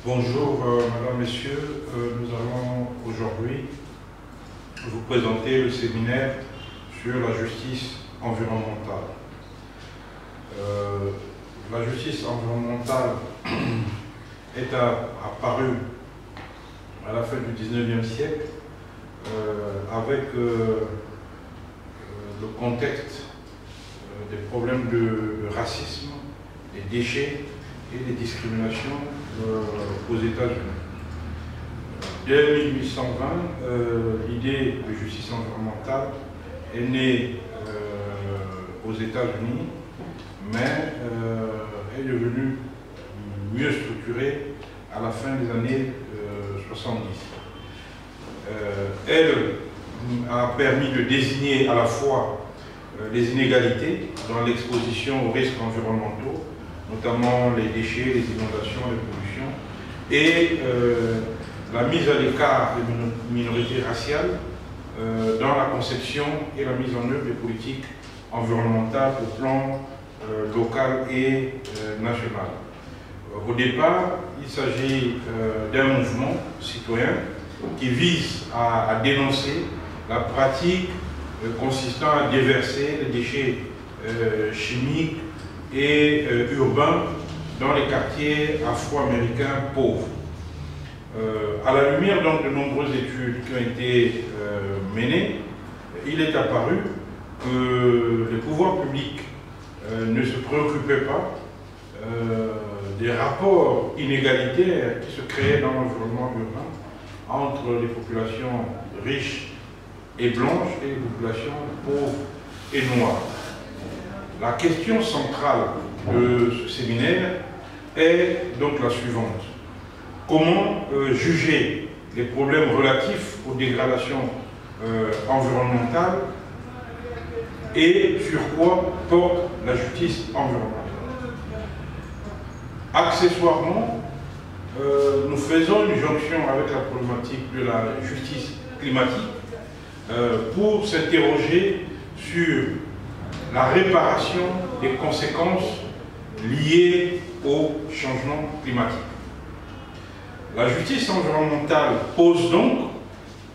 Bonjour Madame, Messieurs, nous allons aujourd'hui vous présenter le séminaire sur la justice environnementale. La justice environnementale est apparue à la fin du 19e siècle avec le contexte des problèmes de racisme, des déchets et des discriminations aux États-Unis. Dès 1820, l'idée de justice environnementale est née aux États-Unis, mais est devenue mieux structurée à la fin des années 70. Elle a permis de désigner à la fois les inégalités dans l'exposition aux risques environnementaux, notamment les déchets, les inondations, les pollutions, et la mise à l'écart des minorités raciales dans la conception et la mise en œuvre des politiques environnementales au plan local et national. Au départ, il s'agit d'un mouvement citoyen qui vise à dénoncer la pratique consistant à déverser les déchets chimiques et urbains dans les quartiers afro-américains pauvres. À la lumière donc de nombreuses études qui ont été menées, il est apparu que les pouvoirs publics ne se préoccupaient pas des rapports inégalitaires qui se créaient dans l'environnement urbain entre les populations riches et blanches et les populations pauvres et noires. La question centrale de ce séminaire est donc la suivante. Comment juger les problèmes relatifs aux dégradations environnementales et sur quoi porte la justice environnementale? Accessoirement, nous faisons une jonction avec la problématique de la justice climatique pour s'interroger sur la réparation des conséquences liées au changement climatique. La justice environnementale pose donc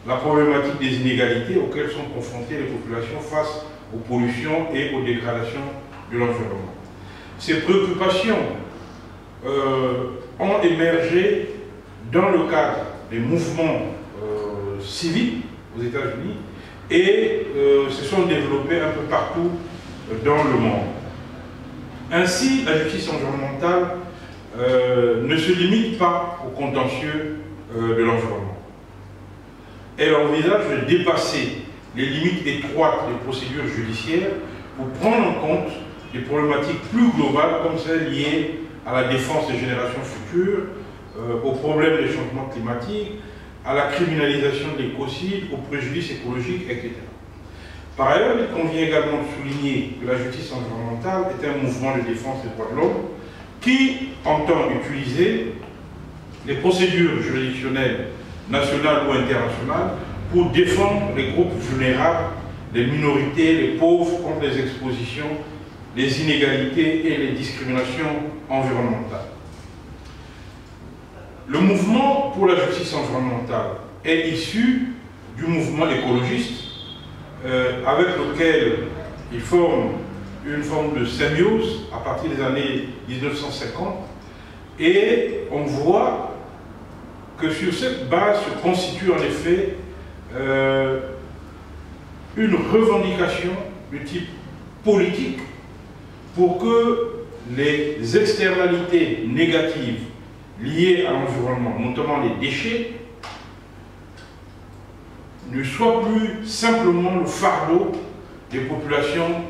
la problématique des inégalités auxquelles sont confrontées les populations face aux pollutions et aux dégradations de l'environnement. Ces préoccupations ont émergé dans le cadre des mouvements civiques aux États-Unis et se sont développés un peu partout dans le monde. Ainsi, la justice environnementale ne se limite pas au contentieux de l'environnement. Elle envisage de dépasser les limites étroites des procédures judiciaires pour prendre en compte des problématiques plus globales comme celles liées à la défense des générations futures, aux problèmes des changements climatiques, à la criminalisation de l'écocide, aux préjudices écologiques, etc. Par ailleurs, il convient également de souligner que la justice environnementale est un mouvement de défense des droits de l'homme qui entend utiliser les procédures juridictionnelles nationales ou internationales pour défendre les groupes vulnérables, les minorités, les pauvres contre les expositions, les inégalités et les discriminations environnementales. Le mouvement pour la justice environnementale est issu du mouvement écologiste avec lequel il forme une forme de symbiose à partir des années 1950 et on voit que sur cette base se constitue en effet une revendication de type politique pour que les externalités négatives liées à l'environnement, notamment les déchets, ne soient plus simplement le fardeau des populations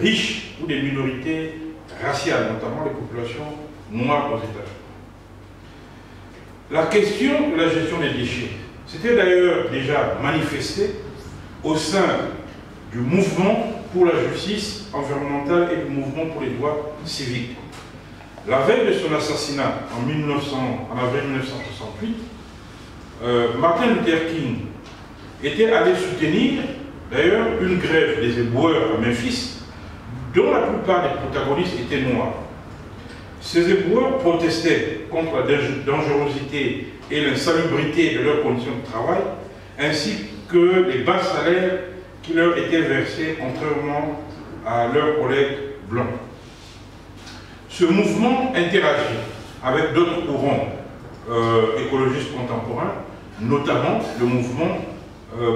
riches ou des minorités raciales, notamment les populations noires aux États-Unis. La question de la gestion des déchets s'était d'ailleurs déjà manifestée au sein du mouvement pour la justice environnementale et du mouvement pour les droits civiques. La veille de son assassinat en avril 1968, Martin Luther King était allé soutenir d'ailleurs une grève des éboueurs à Memphis, dont la plupart des protagonistes étaient noirs. Ces éboueurs protestaient contre la dangerosité et l'insalubrité de leurs conditions de travail, ainsi que les bas salaires qui leur étaient versés contrairement à leurs collègues blancs. Ce mouvement interagit avec d'autres courants écologistes contemporains, notamment le mouvement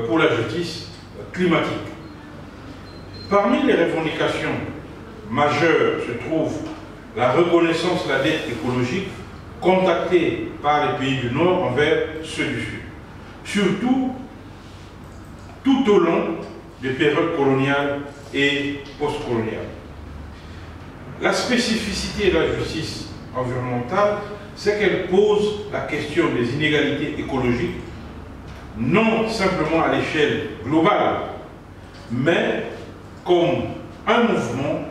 pour la justice climatique. Parmi les revendications majeures se trouve la reconnaissance de la dette écologique contactée par les pays du Nord envers ceux du Sud, surtout tout au long des périodes coloniales et postcoloniales. La spécificité de la justice environnementale, c'est qu'elle pose la question des inégalités écologiques, non simplement à l'échelle globale, mais comme un mouvement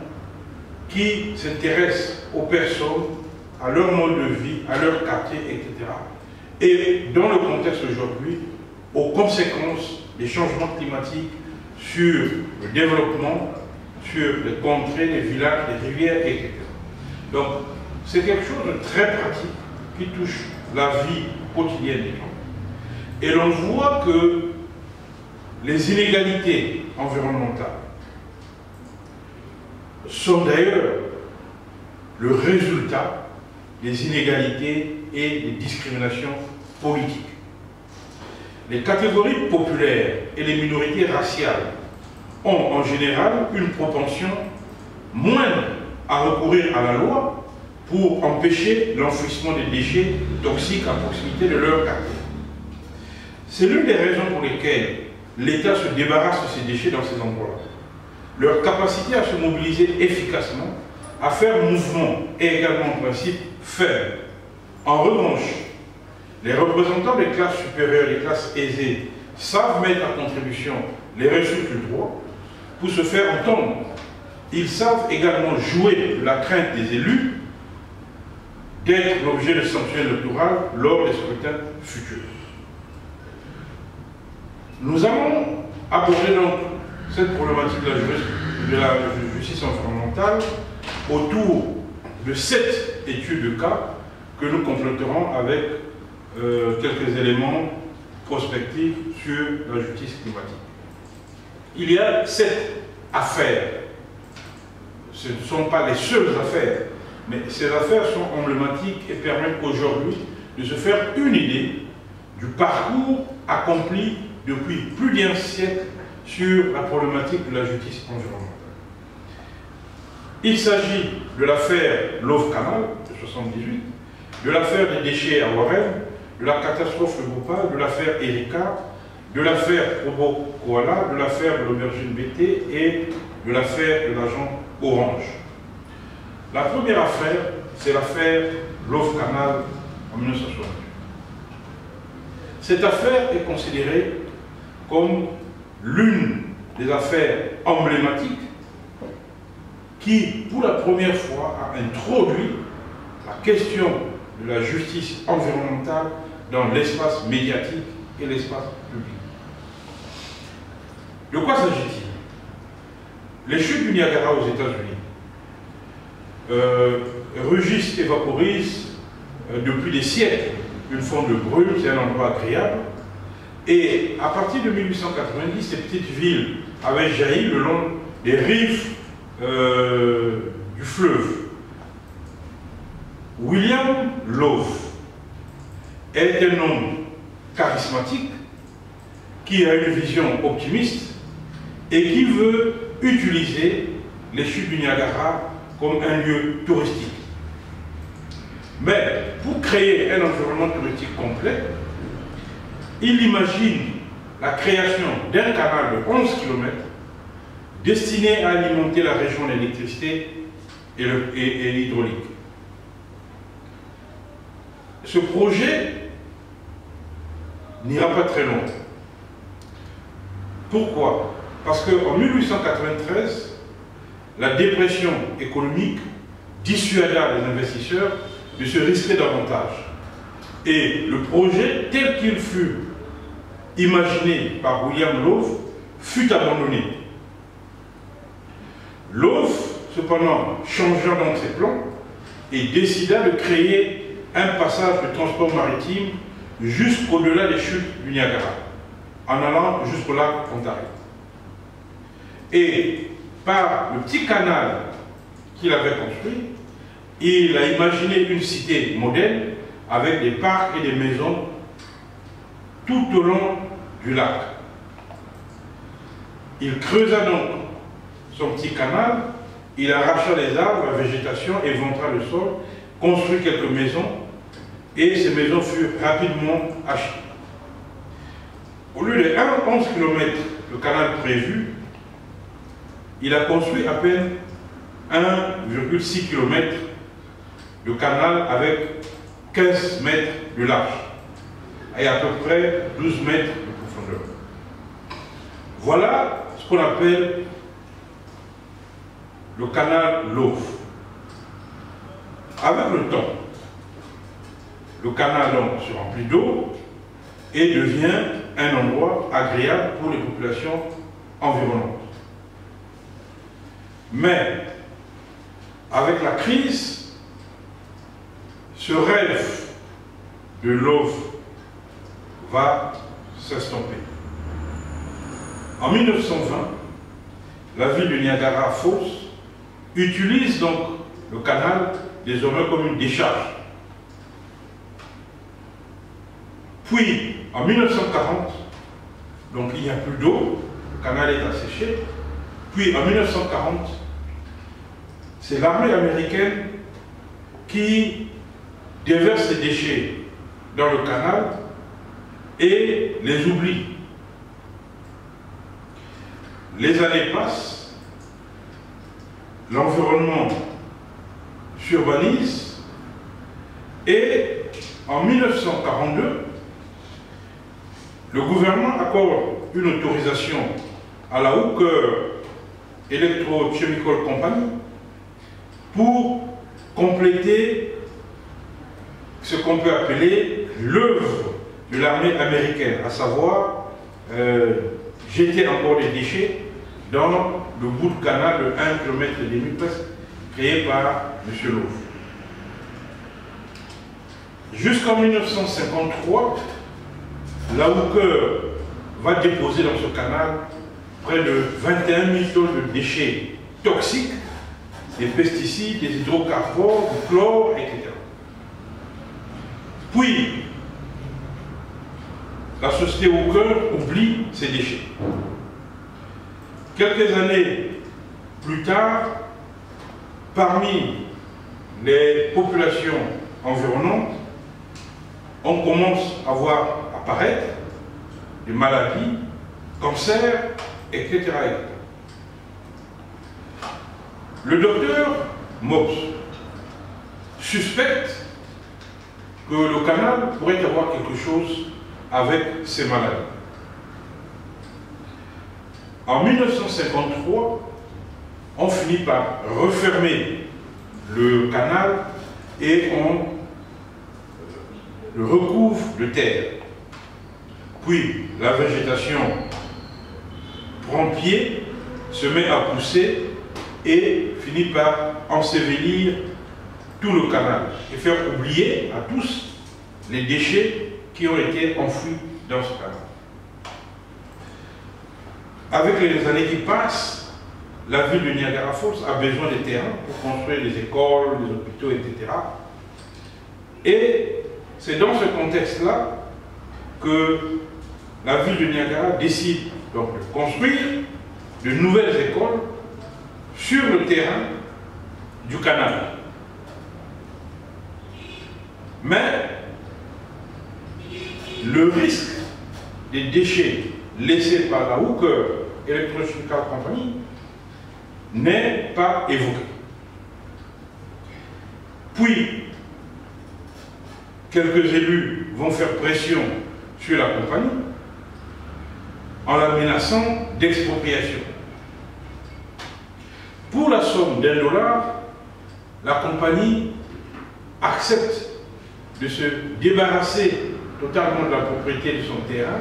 qui s'intéresse aux personnes, à leur mode de vie, à leur quartier, etc. Et dans le contexte aujourd'hui, aux conséquences des changements climatiques sur le développement, sur les contrées, les villages, les rivières, etc. Donc, c'est quelque chose de très pratique qui touche la vie quotidienne des gens. Et l'on voit que les inégalités environnementales sont d'ailleurs le résultat des inégalités et des discriminations politiques. Les catégories populaires et les minorités raciales ont en général une propension moindre à recourir à la loi pour empêcher l'enfouissement des déchets toxiques à proximité de leur quartier. C'est l'une des raisons pour lesquelles l'État se débarrasse de ces déchets dans ces endroits-là. Leur capacité à se mobiliser efficacement, à faire mouvement est également en principe faible. En revanche, les représentants des classes supérieures, des classes aisées, savent mettre à contribution les ressources du droit pour se faire entendre. Ils savent également jouer de la crainte des élus d'être l'objet de sanctions électorales lors des scrutins futurs. Nous allons aborder donc cette problématique de la justice environnementale autour de 7 études de cas que nous compléterons avec quelques éléments prospectifs sur la justice climatique. Il y a 7 affaires. Ce ne sont pas les seules affaires, mais ces affaires sont emblématiques et permettent aujourd'hui de se faire une idée du parcours accompli depuis plus d'un siècle sur la problématique de la justice environnementale. Il s'agit de l'affaire Love Canal de 1978, de l'affaire des déchets à Warren, de la catastrophe de Bhopal, de l'affaire Erika, de l'affaire Obo Koala, de l'affaire de l'aubergine BT et de l'affaire de l'agent Orange. La première affaire, c'est l'affaire Love Canal en 1968. Cette affaire est considérée comme l'une des affaires emblématiques qui, pour la première fois, a introduit la question de la justice environnementale dans l'espace médiatique et l'espace public. De quoi s'agit-il? Les chutes du Niagara aux États-Unis rugissent et vaporisent depuis des siècles une forme de brume, c'est un endroit agréable. Et à partir de 1890, ces petites villes avaient jailli le long des rives du fleuve. William Love est un homme charismatique qui a une vision optimiste et qui veut utiliser les chutes du Niagara comme un lieu touristique. Mais pour créer un environnement touristique complet, il imagine la création d'un canal de 11 km destiné à alimenter la région de l'électricité et l'hydraulique. Ce projet n'ira pas très loin. Pourquoi? Parce qu'en 1893, la dépression économique dissuada les investisseurs de se risquer davantage. Et le projet, tel qu'il fut imaginé par William Love, fut abandonné. Love, cependant, changea donc ses plans et décida de créer un passage de transport maritime jusqu'au-delà des chutes du Niagara, en allant jusqu'au lac Ontario. Et par le petit canal qu'il avait construit, il a imaginé une cité moderne avec des parcs et des maisons tout au long du lac. Il creusa donc son petit canal, il arracha les arbres, la végétation, éventra le sol, construit quelques maisons, et ces maisons furent rapidement achetées. Au lieu de 11 km le canal prévu, il a construit à peine 1,6 km de canal avec 15 mètres de large et à peu près 12 mètres de profondeur. Voilà ce qu'on appelle le canal Love. Avec le temps, le canal donc se remplit d'eau et devient un endroit agréable pour les populations environnantes. Mais avec la crise, ce rêve de Love va s'estomper. En 1920, la ville de Niagara Falls utilise donc le canal désormais comme une décharge. Puis, en 1940, donc il n'y a plus d'eau, le canal est asséché. Puis, en 1940, c'est l'armée américaine qui déverse les déchets dans le canal et les oublie. Les années passent, l'environnement s'urbanise et en 1942, le gouvernement accorde une autorisation à la Hooker Electrochemical Company pour compléter ce qu'on peut appeler l'œuvre de l'armée américaine, à savoir jeter encore des déchets dans le bout de canal de 1,5 km presque, créé par M. Love. Jusqu'en 1953, la Hooker va déposer dans ce canal près de 21 000 tonnes de déchets toxiques, des pesticides, des hydrocarbures, du chlore, etc. Puis, la société Hooker oublie ces déchets. Quelques années plus tard, parmi les populations environnantes, on commence à voir apparaître des maladies, cancers, etc. Le docteur Mobbs suspecte que le canal pourrait avoir quelque chose avec ces maladies. En 1953, on finit par refermer le canal et on le recouvre de terre. Puis la végétation prend pied, se met à pousser et finit par ensevelir tout le canal et faire oublier à tous les déchets qui ont été enfouis dans ce canal. Avec les années qui passent, la ville de Niagara Falls a besoin de terrains pour construire des écoles, des hôpitaux, etc. Et c'est dans ce contexte-là que la ville de Niagara décide donc de construire de nouvelles écoles sur le terrain du canal. Mais le risque des déchets laissés par la Hooker Electrochemical Company n'est pas évoqué. Puis, quelques élus vont faire pression sur la compagnie en la menaçant d'expropriation. Pour la somme d'$1, la compagnie accepte de se débarrasser totalement de la propriété de son terrain,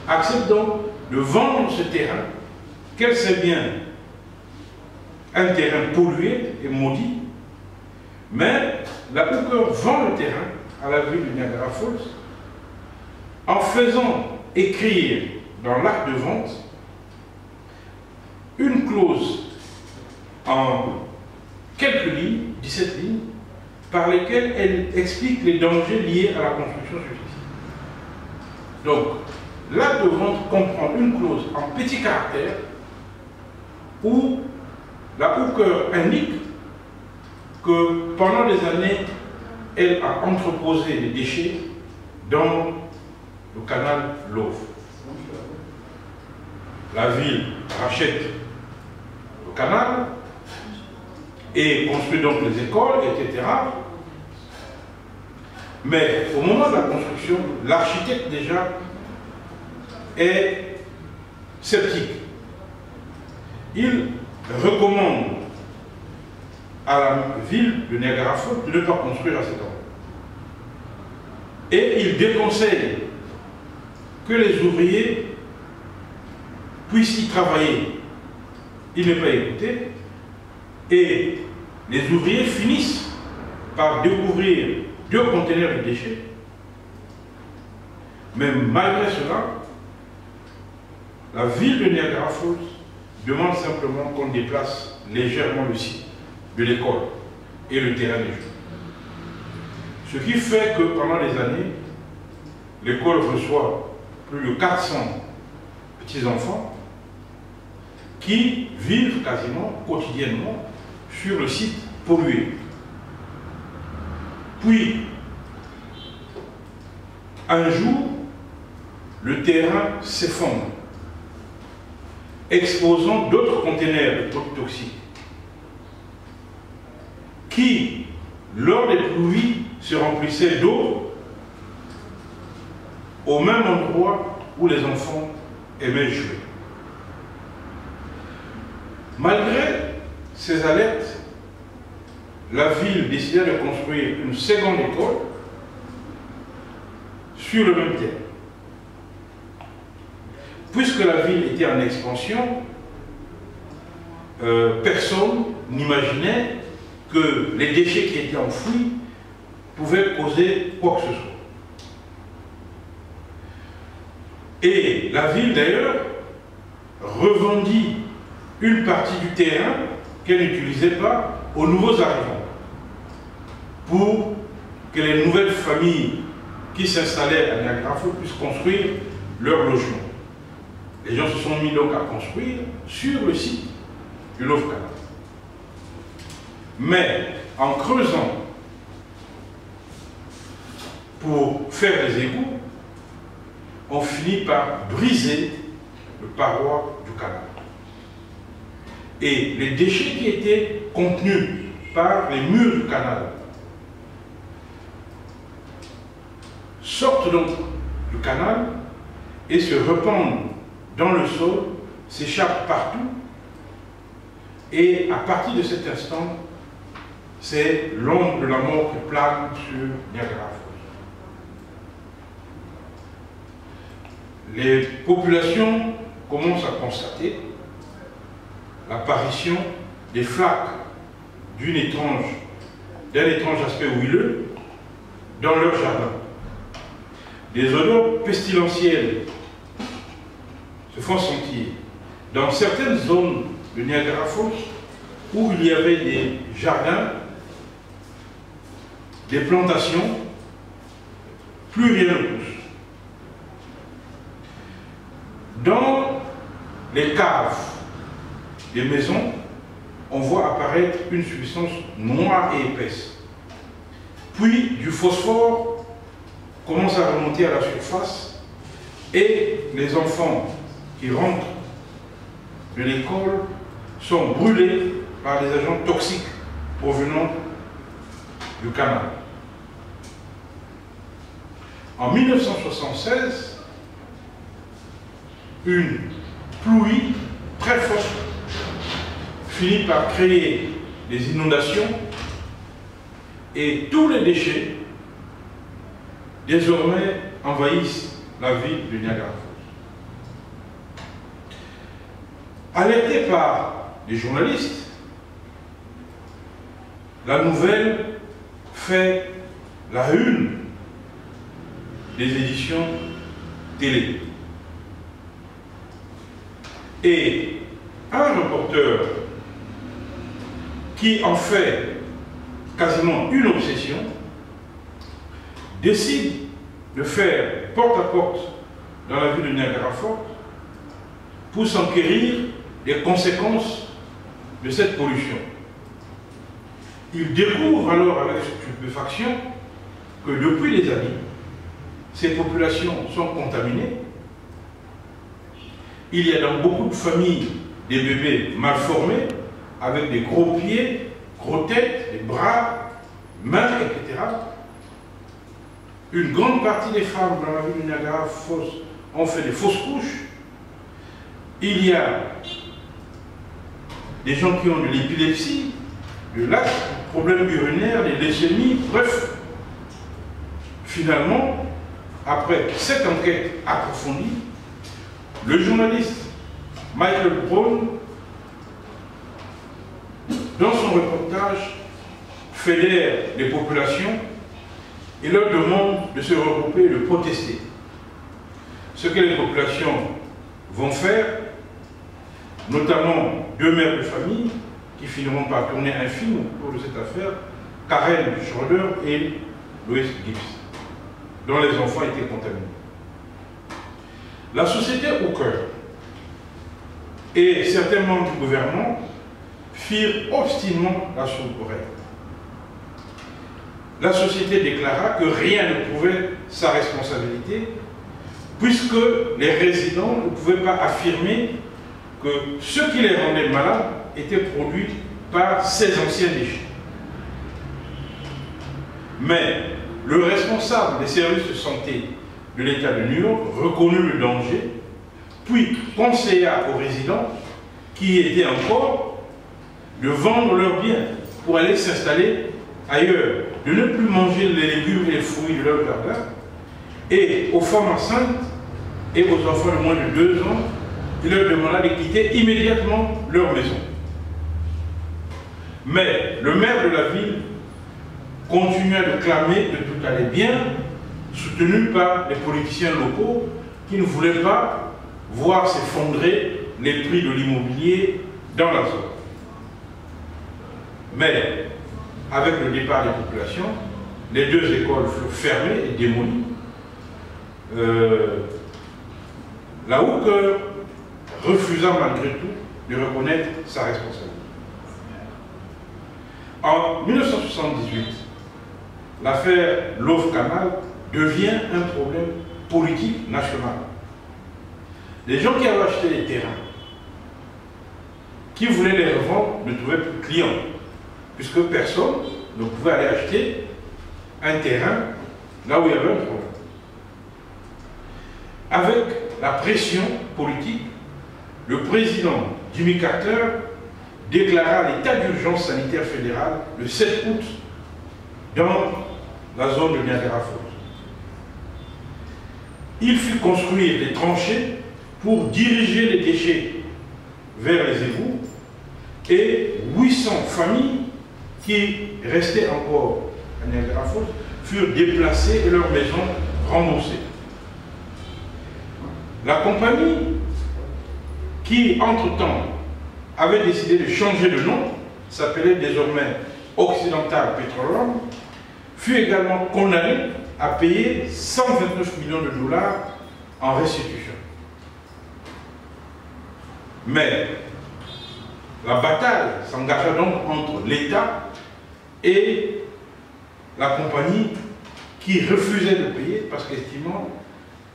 accepte donc de vendre ce terrain, qu'elle sait bien un terrain pollué et maudit, Mais la Hooker vend le terrain à la ville de Niagara Falls en faisant écrire dans l'acte de vente une clause en quelques lignes, 17 lignes, par lesquelles elle explique les dangers liés à la construction sur site. Donc, l'acte de vente comprend une clause en petits caractères où la Hooker indique que pendant des années, elle a entreposé des déchets dans le canal Love. La ville rachète le canal et construit donc les écoles, etc. Mais au moment de la construction, l'architecte déjà est sceptique. Il recommande à la ville de Niagara Falls de ne pas construire à cet endroit. Et il déconseille que les ouvriers puissent y travailler. Il n'est pas écouté. Et les ouvriers finissent par découvrir 2 conteneurs de déchets. Mais malgré cela, la ville de Niagara Falls demande simplement qu'on déplace légèrement le site de l'école et le terrain de jeu. Ce qui fait que pendant des années, l'école reçoit plus de 400 petits-enfants qui vivent quasiment quotidiennement sur le site pollué. Puis, un jour, le terrain s'effondre, exposant d'autres conteneurs toxiques qui, lors des pluies, se remplissaient d'eau au même endroit où les enfants aimaient jouer. Malgré ces alertes, la ville décida de construire une seconde école sur le même terrain. Puisque la ville était en expansion, personne n'imaginait que les déchets qui étaient enfouis pouvaient causer quoi que ce soit. Et la ville d'ailleurs revendit une partie du terrain qu'elle n'utilisait pas aux nouveaux arrivants pour que les nouvelles familles qui s'installaient à Niagara Falls puissent construire leur logement. Les gens se sont mis donc à construire sur le site du Love Canal. Mais en creusant pour faire des égouts, on finit par briser le paroi du canal. Et les déchets qui étaient contenus par les murs du canal sortent donc du canal et se répandent dans le sol, s'échappent partout. Et à partir de cet instant, c'est l'ombre de la mort qui plane sur Niagara Falls. Les populations commencent à constater l'apparition des flaques d'un étrange aspect huileux dans leur jardin. Des odeurs pestilentielles se font sentir dans certaines zones de Niagara Falls où il y avait des jardins, des plantations, plus rien ne pousse. Dans les caves des maisons, on voit apparaître une substance noire et épaisse. Puis du phosphore commence à remonter à la surface et les enfants qui rentrent de l'école sont brûlés par des agents toxiques provenant du canal. En 1976, une pluie très forte finit par créer des inondations et tous les déchets désormais envahissent la ville de Niagara Falls. Alertés par les journalistes, la nouvelle fait la une des éditions télé. Et un reporter qui en fait quasiment une obsession décide de faire porte à porte dans la ville de Niagara Falls pour s'enquérir des conséquences de cette pollution. Il découvre alors avec stupéfaction que depuis des années, ces populations sont contaminées. Il y a dans beaucoup de familles des bébés mal formés, avec des gros pieds, gros têtes, des bras, mains, etc. Une grande partie des femmes dans la ville de Niagara Falls ont fait des fausses couches. Il y a des gens qui ont de l'épilepsie, de l'asthme, problèmes urinaires, des leucémies, bref. Finalement, après cette enquête approfondie, le journaliste Michael Brown, dans son reportage, fédère les populations et leur demande de se regrouper et de protester. Ce que les populations vont faire, notamment deux mères de famille qui finiront par tourner un film autour de cette affaire, Karen Schroeder et Louis Gibbs, dont les enfants étaient contaminés. La société Hooker et certains membres du gouvernement firent obstinément la sourde oreille. La société déclara que rien ne prouvait sa responsabilité, puisque les résidents ne pouvaient pas affirmer que ce qui les rendait malades était produit par ces anciens déchets. Mais le responsable des services de santé de l'État de New York reconnut le danger, puis conseilla aux résidents qui étaient encore de vendre leurs biens pour aller s'installer ailleurs, de ne plus manger les légumes et les fruits de leur jardin, et aux femmes enceintes et aux enfants de moins de 2 ans, il leur demanda de quitter immédiatement leur maison. Mais le maire de la ville continua de clamer que tout allait bien, soutenu par les politiciens locaux qui ne voulaient pas voir s'effondrer les prix de l'immobilier dans la zone. Mais, avec le départ des populations, les 2 écoles furent fermées et démolies. La Hooker refusa malgré tout de reconnaître sa responsabilité. En 1978, l'affaire Love Canal devient un problème politique national. Les gens qui avaient acheté les terrains, qui voulaient les revendre, ne trouvaient plus de clients, puisque personne ne pouvait aller acheter un terrain là où il y avait un problème. Avec la pression politique, le président Jimmy Carter déclara l'état d'urgence sanitaire fédéral le 7 août dans la zone de Niagara Falls. Il fit construire des tranchées pour diriger les déchets vers les égouts et 800 familles qui restaient encore à Niagara Falls furent déplacées et leurs maisons remboursées. La compagnie, qui entre-temps avait décidé de changer de nom, s'appelait désormais Occidental Petroleum, fut également condamnée à payer 129 millions de dollars en restitution. Mais la bataille s'engagea donc entre l'État et la compagnie qui refusait de payer parce qu'estimant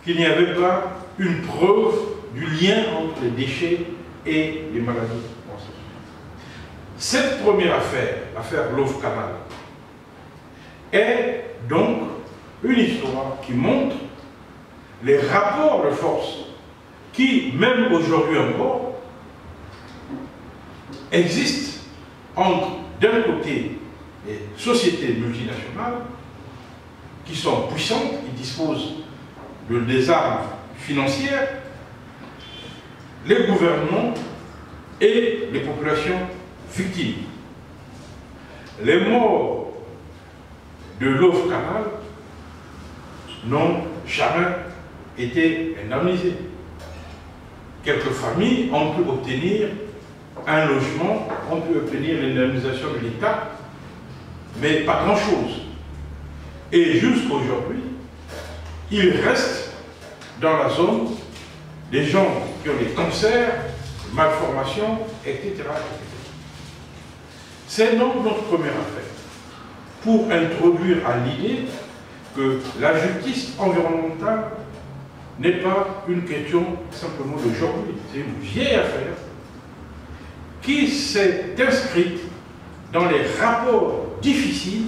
qu'il n'y avait pas une preuve du lien entre les déchets et les maladies. Cette première affaire, l'affaire Love Canal, est donc une histoire qui montre les rapports de force qui, même aujourd'hui encore, existent entre, d'un côté, les sociétés multinationales qui sont puissantes, qui disposent des armes financières, les gouvernements et les populations victimes. Les morts de Love Canal n'ont jamais été indemnisés. Quelques familles ont pu obtenir un logement, ont pu obtenir l'indemnisation de l'État, mais pas grand-chose. Et jusqu'à aujourd'hui, il reste dans la zone des gens qui ont des cancers, des malformations, etc. C'est donc notre première affaire, pour introduire à l'idée que la justice environnementale n'est pas une question simplement d'aujourd'hui, c'est une vieille affaire qui s'est inscrite dans les rapports difficiles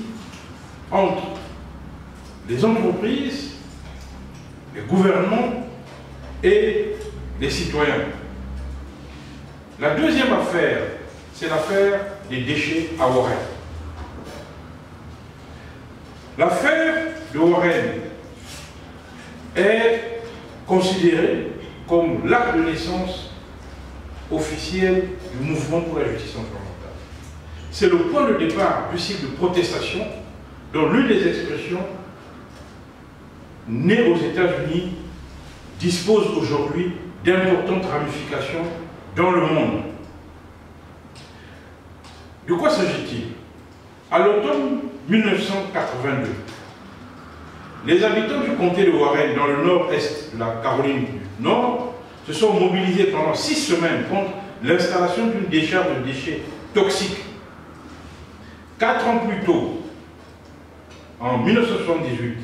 entre les entreprises, les gouvernements et les citoyens. La deuxième affaire, c'est l'affaire des déchets à Warren. L'affaire de Warren est considérée comme l'acte de naissance officiel du mouvement pour la justice environnementale. C'est le point de départ du cycle de protestation dont l'une des expressions nées aux États-Unis dispose aujourd'hui d'importantes ramifications dans le monde. De quoi s'agit-il? À l'automne 1982, les habitants du comté de Warren, dans le nord-est de la Caroline du Nord, se sont mobilisés pendant 6 semaines contre l'installation d'une décharge de déchets toxiques. 4 ans plus tôt, en 1978,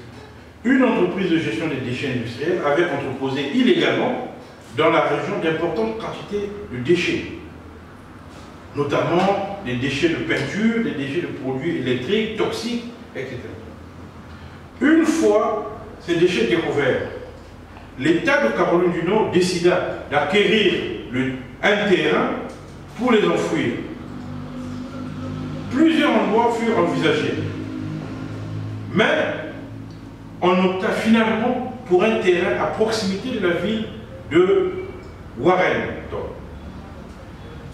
une entreprise de gestion des déchets industriels avait entreposé illégalement dans la région d'importantes quantités de déchets, notamment des déchets de peinture, des déchets de produits électriques, toxiques, etc. Une fois ces déchets découverts, l'État de Caroline du Nord décida d'acquérir un terrain pour les enfouir. Plusieurs endroits furent envisagés, mais on opta finalement pour un terrain à proximité de la ville de Warren.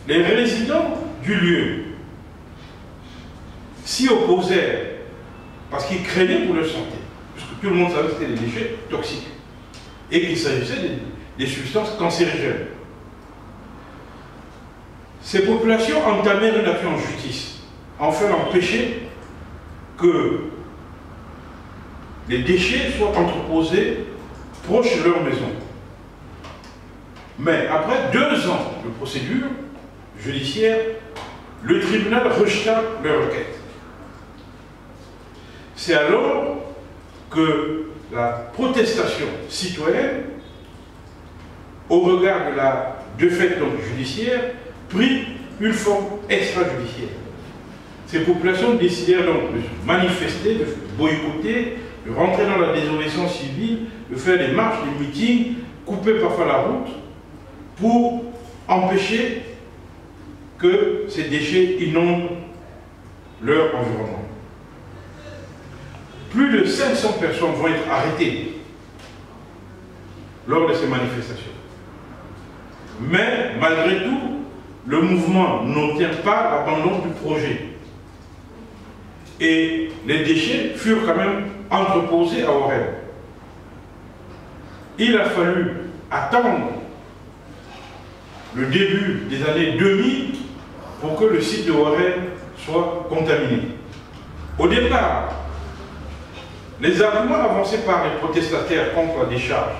Les résidents du lieu s'y opposèrent parce qu'ils craignaient pour leur santé, puisque tout le monde savait que c'était des déchets toxiques et qu'il s'agissait des substances cancérigènes. Ces populations entamèrent une action en justice, afin d'empêcher que les déchets soient entreposés proches de leur maison. Mais après 2 ans de procédure judiciaire, le tribunal rejeta leur requête. C'est alors que la protestation citoyenne, au regard de fait judiciaire, prit une forme extrajudiciaire. Ces populations décidèrent donc de se manifester, de boycotter, de rentrer dans la désobéissance civile, de faire des marches, des meetings, couper parfois la route, pour empêcher que ces déchets inondent leur environnement. Plus de 500 personnes vont être arrêtées lors de ces manifestations. Mais malgré tout, le mouvement n'obtient pas l'abandon du projet. Et les déchets furent quand même entreposés à Warren. Il a fallu attendre le début des années 2000 pour que le site de Warren soit contaminé. Au départ, les arguments avancés par les protestataires contre la décharge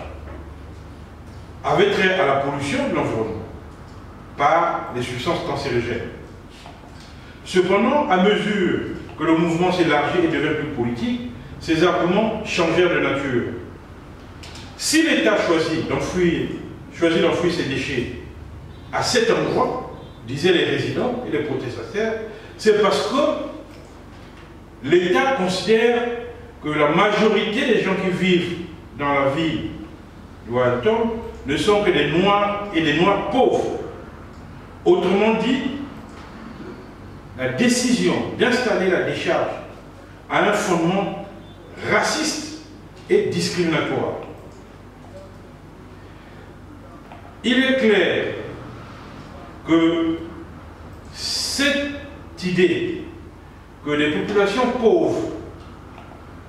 avaient trait à la pollution de l'environnement par les substances cancérigènes. Cependant, à mesure que le mouvement s'élargit et devient plus politique, ces arguments changèrent de nature. Si l'État choisit d'enfouir ces déchets à cet endroit, disaient les résidents et les protestataires, c'est parce que l'État considère que la majorité des gens qui vivent dans la ville de Warrenton ne sont que des Noirs et des Noirs pauvres. Autrement dit, la décision d'installer la décharge a un fondement raciste et discriminatoire. Il est clair que cette idée que les populations pauvres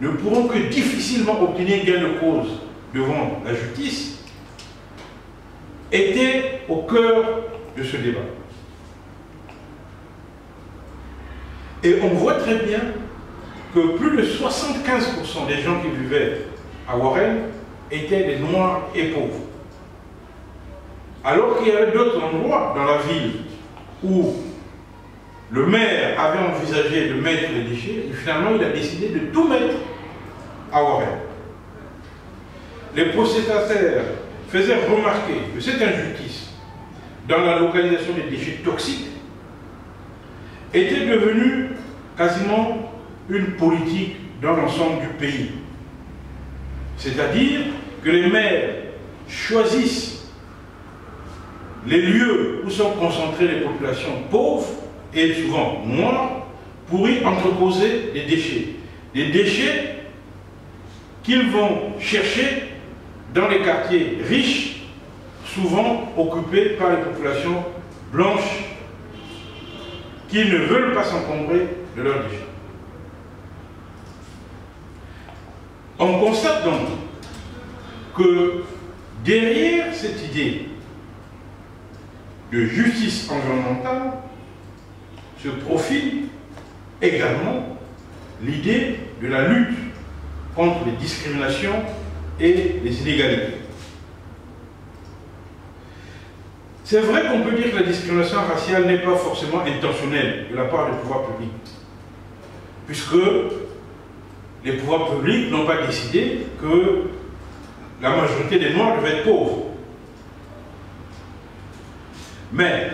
ne pourront que difficilement obtenir gain de cause devant la justice, était au cœur de ce débat. Et on voit très bien que plus de 75% des gens qui vivaient à Warren étaient des Noirs et pauvres. Alors qu'il y avait d'autres endroits dans la ville où le maire avait envisagé de mettre les déchets, et finalement il a décidé de tout mettre à Warren. Les protestataires faisaient remarquer que cette injustice dans la localisation des déchets toxiques était devenue quasiment une politique dans l'ensemble du pays. C'est-à-dire que les maires choisissent les lieux où sont concentrées les populations pauvres et souvent noires pour y entreposer des déchets. Des déchets qu'ils vont chercher dans les quartiers riches, souvent occupés par les populations blanches qui ne veulent pas s'encombrer de leurs déchets. On constate donc que derrière cette idée de justice environnementale se profile également l'idée de la lutte contre les discriminations et les inégalités. C'est vrai qu'on peut dire que la discrimination raciale n'est pas forcément intentionnelle de la part des pouvoirs publics, puisque les pouvoirs publics n'ont pas décidé que la majorité des Noirs devaient être pauvres. Mais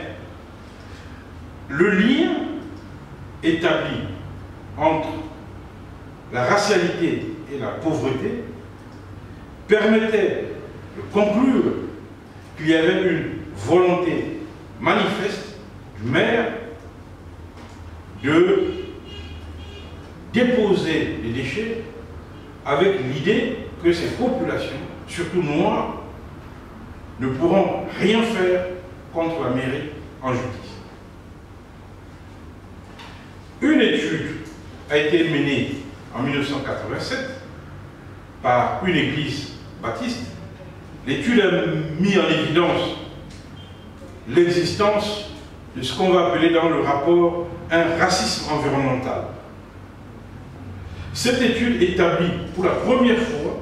le lien établi entre la racialité et la pauvreté permettait de conclure qu'il y avait une volonté manifeste du maire de déposer les déchets avec l'idée que ces populations, surtout noires, ne pourront rien faire contre la mairie en justice. Une étude a été menée en 1987 par une église baptiste. L'étude a mis en évidence l'existence de ce qu'on va appeler dans le rapport un racisme environnemental. Cette étude établit pour la première fois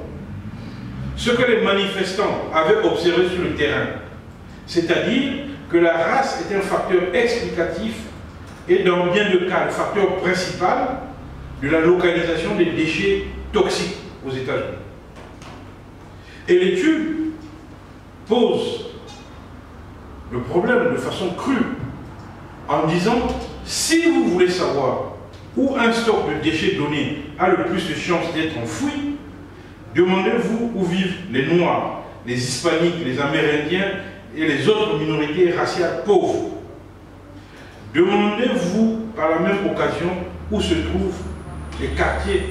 ce que les manifestants avaient observé sur le terrain, c'est-à-dire que la race est un facteur explicatif et dans bien de cas le facteur principal de la localisation des déchets toxiques aux États-Unis. Et l'étude pose le problème de façon crue en disant si vous voulez savoir où un stock de déchets donné a le plus de chances d'être enfoui, demandez-vous où vivent les Noirs, les Hispaniques, les Amérindiens et les autres minorités raciales pauvres. Demandez-vous par la même occasion où se trouvent les quartiers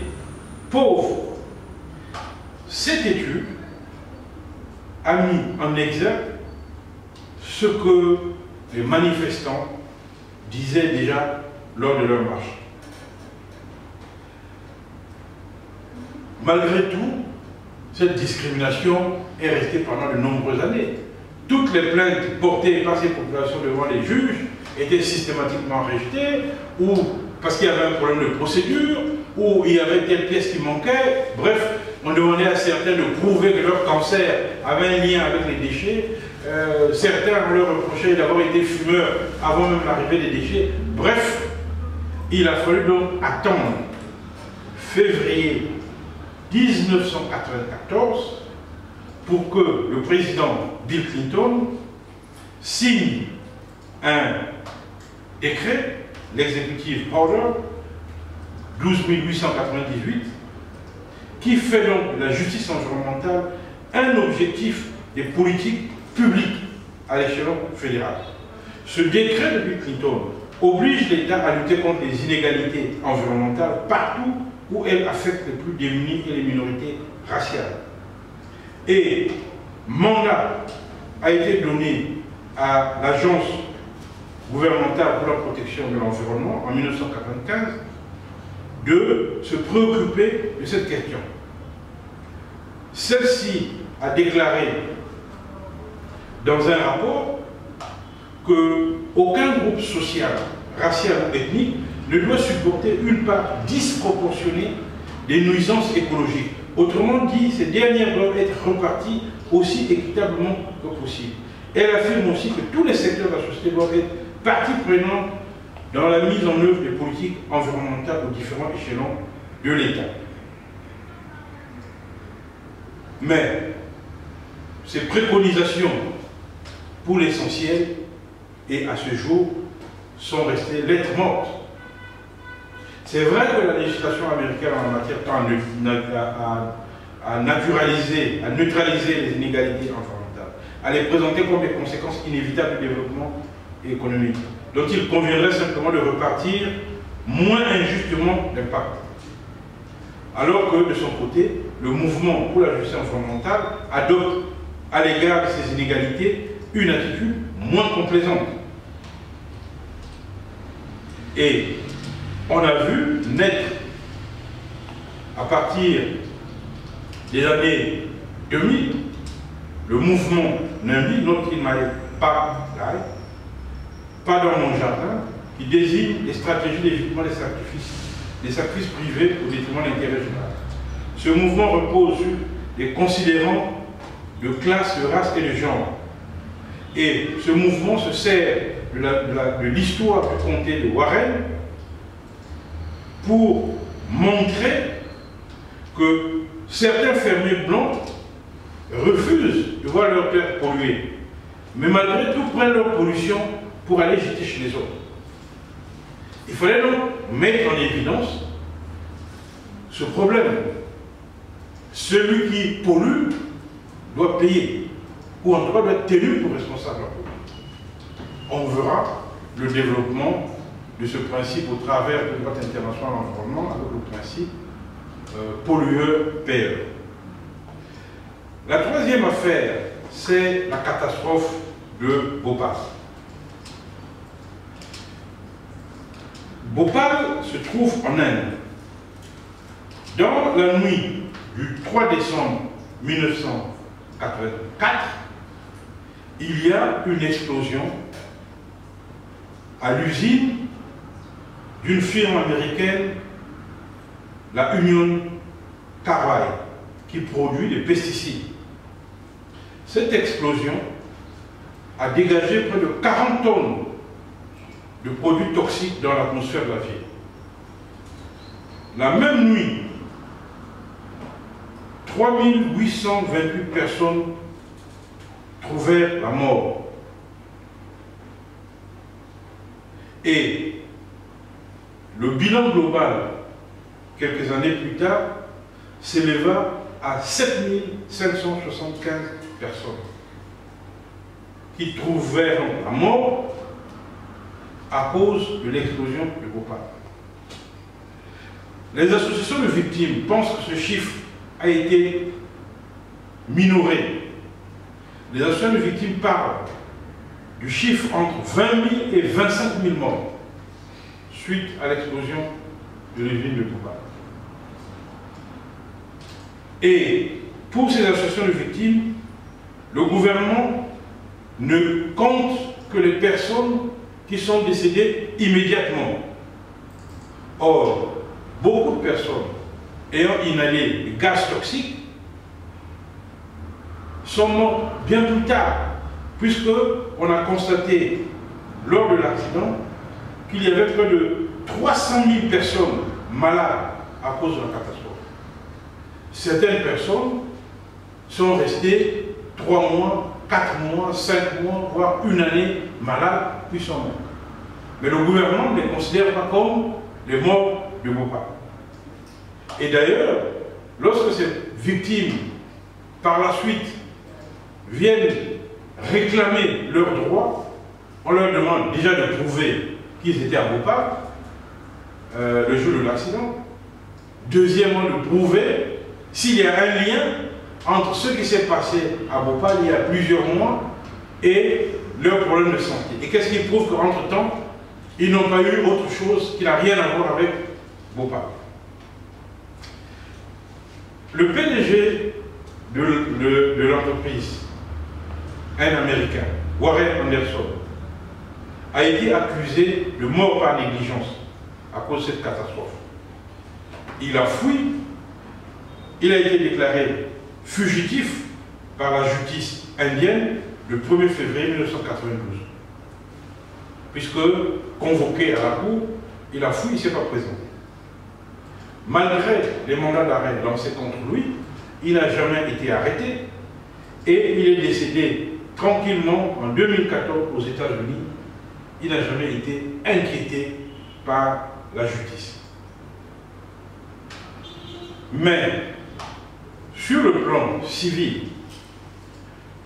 pauvres. Cette étude a mis en exergue ce que les manifestants disaient déjà lors de leur marche. Malgré tout, cette discrimination est restée pendant de nombreuses années. Toutes les plaintes portées par ces populations devant les juges étaient systématiquement rejetées, ou parce qu'il y avait un problème de procédure, ou il y avait telle pièce qui manquait. Bref, on demandait à certains de prouver que leur cancer avait un lien avec les déchets. Certains leur reprochaient d'avoir été fumeurs avant même l'arrivée des déchets. Bref, il a fallu donc attendre février 1994 pour que le président Bill Clinton signe un décret, l'Executive Order 12898, qui fait donc de la justice environnementale un objectif des politiques publiques à l'échelon fédéral. Ce décret de Bill Clinton oblige l'État à lutter contre les inégalités environnementales partout où elles affectent les plus démunis et les minorités raciales. Et mandat a été donné à l'Agence gouvernementale pour la protection de l'environnement en 1995 de se préoccuper de cette question. Celle-ci a déclaré dans un rapport qu'aucun groupe social, racial ou ethnique ne doit supporter une part disproportionnée des nuisances écologiques. Autrement dit, ces dernières doivent être reparties aussi équitablement que possible. Elle affirme aussi que tous les secteurs de la société doivent être partie prenante dans la mise en œuvre des politiques environnementales aux différents échelons de l'État. Mais ces préconisations, pour l'essentiel, et à ce jour, sont restées lettres mortes. C'est vrai que la législation américaine en la matière tend à neutraliser les inégalités environnementales, à les présenter comme des conséquences inévitables du développement économique, dont il conviendrait simplement de repartir moins injustement l'impact. Alors que, de son côté, le mouvement pour la justice environnementale adopte à l'égard de ces inégalités une attitude moins complaisante. Et on a vu naître, à partir des années 2000, le mouvement NIMBY, Not in my backyard, pas dans mon jardin, qui désigne les stratégies d'évitement des sacrifices privés au détriment de l'intérêt général. Ce mouvement repose sur des considérants de classe, de race et de genre. Et ce mouvement se sert de l'histoire du comté de Warren pour montrer que certains fermiers blancs refusent de voir leur terre polluée, mais malgré tout prennent leur pollution pour aller jeter chez les autres. Il fallait donc mettre en évidence ce problème. Celui qui pollue doit payer, ou en tout cas doit être tenu pour responsable. On verra le développement de ce principe au travers de droit international en environnement avec le principe pollueur-payeur. La troisième affaire, c'est la catastrophe de Bhopal. Bhopal se trouve en Inde. Dans la nuit du 3 décembre 1984, il y a une explosion à l'usine d'une firme américaine, la Union Carbide, qui produit des pesticides. Cette explosion a dégagé près de 40 tonnes de produits toxiques dans l'atmosphère de la ville. La même nuit, 3828 personnes trouvèrent la mort. Et le bilan global, quelques années plus tard, s'éleva à 7575 personnes qui trouvèrent la mort à cause de l'explosion de Bhopal. Les associations de victimes pensent que ce chiffre a été minoré. Les associations de victimes parlent du chiffre entre 20 000 et 25 000 morts suite à l'explosion de l'usine de Bhopal. Et pour ces associations de victimes, le gouvernement ne compte que les personnes qui sont décédées immédiatement. Or, beaucoup de personnes ayant inhalé des gaz toxiques sont mortes bien plus tard, puisqu'on a constaté lors de l'accident qu'il y avait près de 300 000 personnes malades à cause de la catastrophe. Certaines personnes sont restées 3 mois, 4 mois, 5 mois, voire une année malades, puis sont mortes. Mais le gouvernement ne les considère pas comme les morts de Bhopal. Et d'ailleurs, lorsque ces victimes, par la suite, viennent réclamer leurs droits, on leur demande déjà de prouver qu'ils étaient à Bhopal le jour de l'accident. Deuxièmement, de prouver s'il y a un lien entre ce qui s'est passé à Bhopal il y a plusieurs mois et leurs problèmes de santé. Et qu'est-ce qui prouve qu'entre-temps, ils n'ont pas eu autre chose qui n'a rien à voir avec Bhopal. Le PDG de l'entreprise, un Américain, Warren Anderson, a été accusé de mort par négligence à cause de cette catastrophe. Il a fui, il a été déclaré fugitif par la justice indienne le 1er février 1992. Puisque, convoqué à la cour, il a fui, il ne s'est pas présenté. Malgré les mandats d'arrêt lancés contre lui, il n'a jamais été arrêté et il est décédé tranquillement en 2014 aux États-Unis. Il n'a jamais été inquiété par la justice. Mais, sur le plan civil,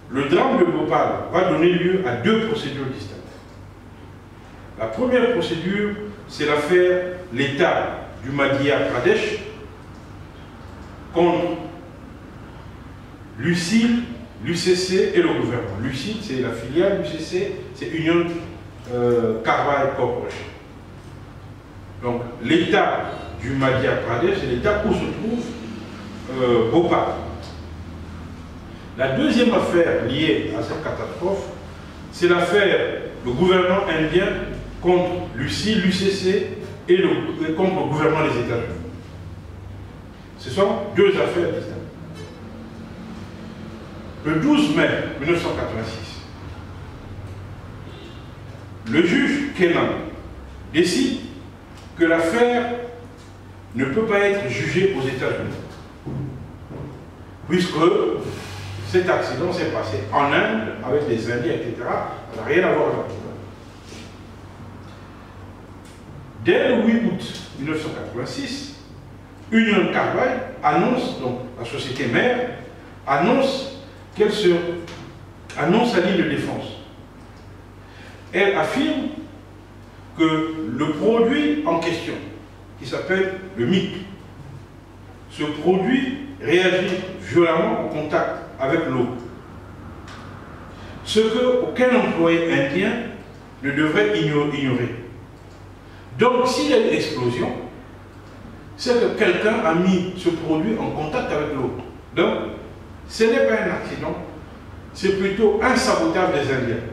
le drame de Bhopal va donner lieu à deux procédures distinctes. La première procédure, c'est l'affaire l'État du Madhya Pradesh contre l'UCIL, l'UCC et le gouvernement. L'UCIL, c'est la filiale, l'UCC, c'est Union Carbide Corporation. Donc, l'État du Madhya Pradesh, c'est l'État où se trouve Bhopal. La deuxième affaire liée à cette catastrophe, c'est l'affaire du gouvernement indien contre l'UCIL, l'UCC et contre le gouvernement des États-Unis. Ce sont deux affaires distinctes. Le 12 mai 1986, le juge Kennan décide que l'affaire ne peut pas être jugée aux États-Unis, puisque cet accident s'est passé en Inde avec des Indiens, etc. Ça n'a rien à voir avec ça. Dès le 8 août 1986, Union Carbide annonce, donc la société mère, annonce sa ligne de défense. Elle affirme que le produit en question, qui s'appelle le MIC, ce produit réagit violemment au contact avec l'eau. Ce qu'aucun employé indien ne devrait ignorer. Donc, s'il y a une explosion, c'est que quelqu'un a mis ce produit en contact avec l'eau. Donc, ce n'est pas un accident, c'est plutôt un sabotage des Indiens.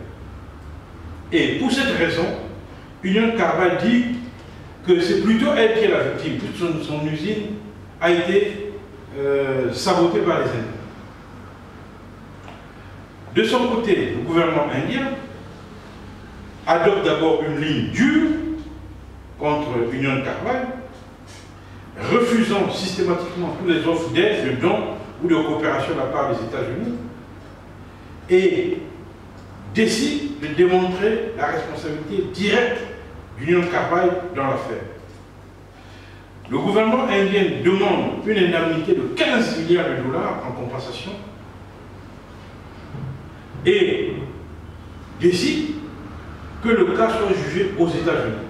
Et pour cette raison, Union Carbide dit que c'est plutôt elle qui est la victime, toute son usine a été sabotée par les Indiens. De son côté, le gouvernement indien adopte d'abord une ligne dure contre Union Carbide, refusant systématiquement toutes les offres d'aide, de dons ou de coopération de la part des États-Unis, et décide de démontrer la responsabilité directe d'Union Carbide dans l'affaire. Le gouvernement indien demande une indemnité de 15 milliards de dollars en compensation et décide que le cas soit jugé aux États-Unis,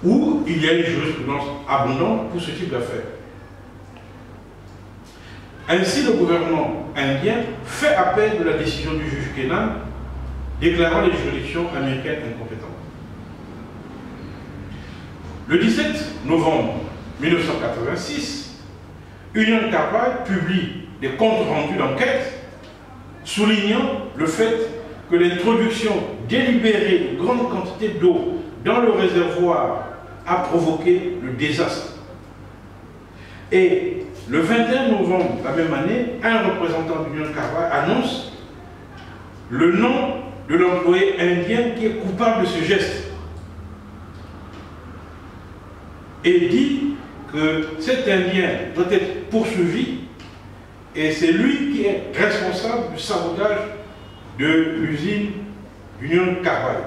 où il y a une jurisprudence abondante pour ce type d'affaires. Ainsi, le gouvernement indien fait appel de la décision du juge Kennan, déclarant les juridictions américaines incompétentes. Le 17 novembre 1986, Union Carbide publie des comptes rendus d'enquête soulignant le fait que l'introduction délibérée de grandes quantités d'eau dans le réservoir a provoqué le désastre. Et le 21 novembre de la même année, un représentant d'Union Carbide annonce le nom de l'employé indien qui est coupable de ce geste et dit que cet Indien doit être poursuivi et c'est lui qui est responsable du sabotage de l'usine Union Carbide.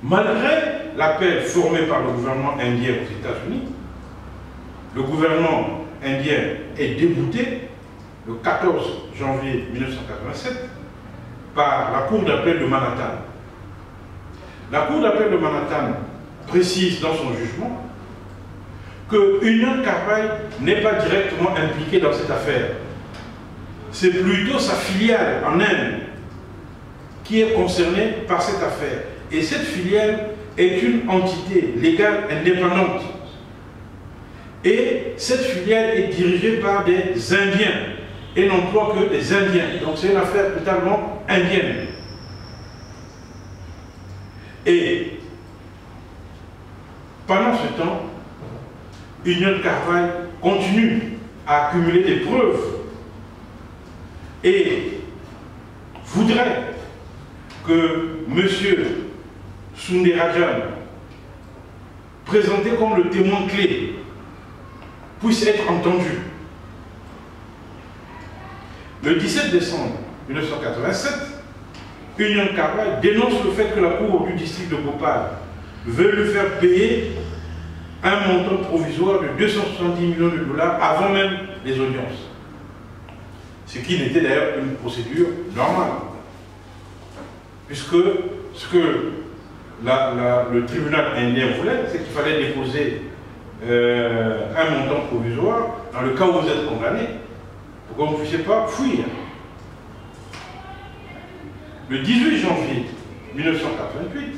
Malgré l'appel formé par le gouvernement indien aux États-Unis, le gouvernement indien est débouté le 14 janvier 1987 par la Cour d'appel de Manhattan. La Cour d'appel de Manhattan précise dans son jugement que Union Carbide n'est pas directement impliquée dans cette affaire. C'est plutôt sa filiale en Inde qui est concernée par cette affaire. Et cette filiale est une entité légale indépendante. Et cette filiale est dirigée par des Indiens et n'emploie que des Indiens. Donc c'est une affaire totalement indienne. Et pendant ce temps, Union Carbide continue à accumuler des preuves et voudrait que M. Soundarajan, présenté comme le témoin clé, puisse être entendu. Le 17 décembre 1987, Union Carbide dénonce le fait que la Cour du district de Bhopal veut lui faire payer un montant provisoire de 270 millions de dollars avant même les audiences. Ce qui n'était d'ailleurs une procédure normale. Puisque ce que le tribunal indien voulait, c'est qu'il fallait déposer un montant provisoire dans le cas où vous êtes condamné, pour que vous ne puissiez pas fuir. Le 18 janvier 1988,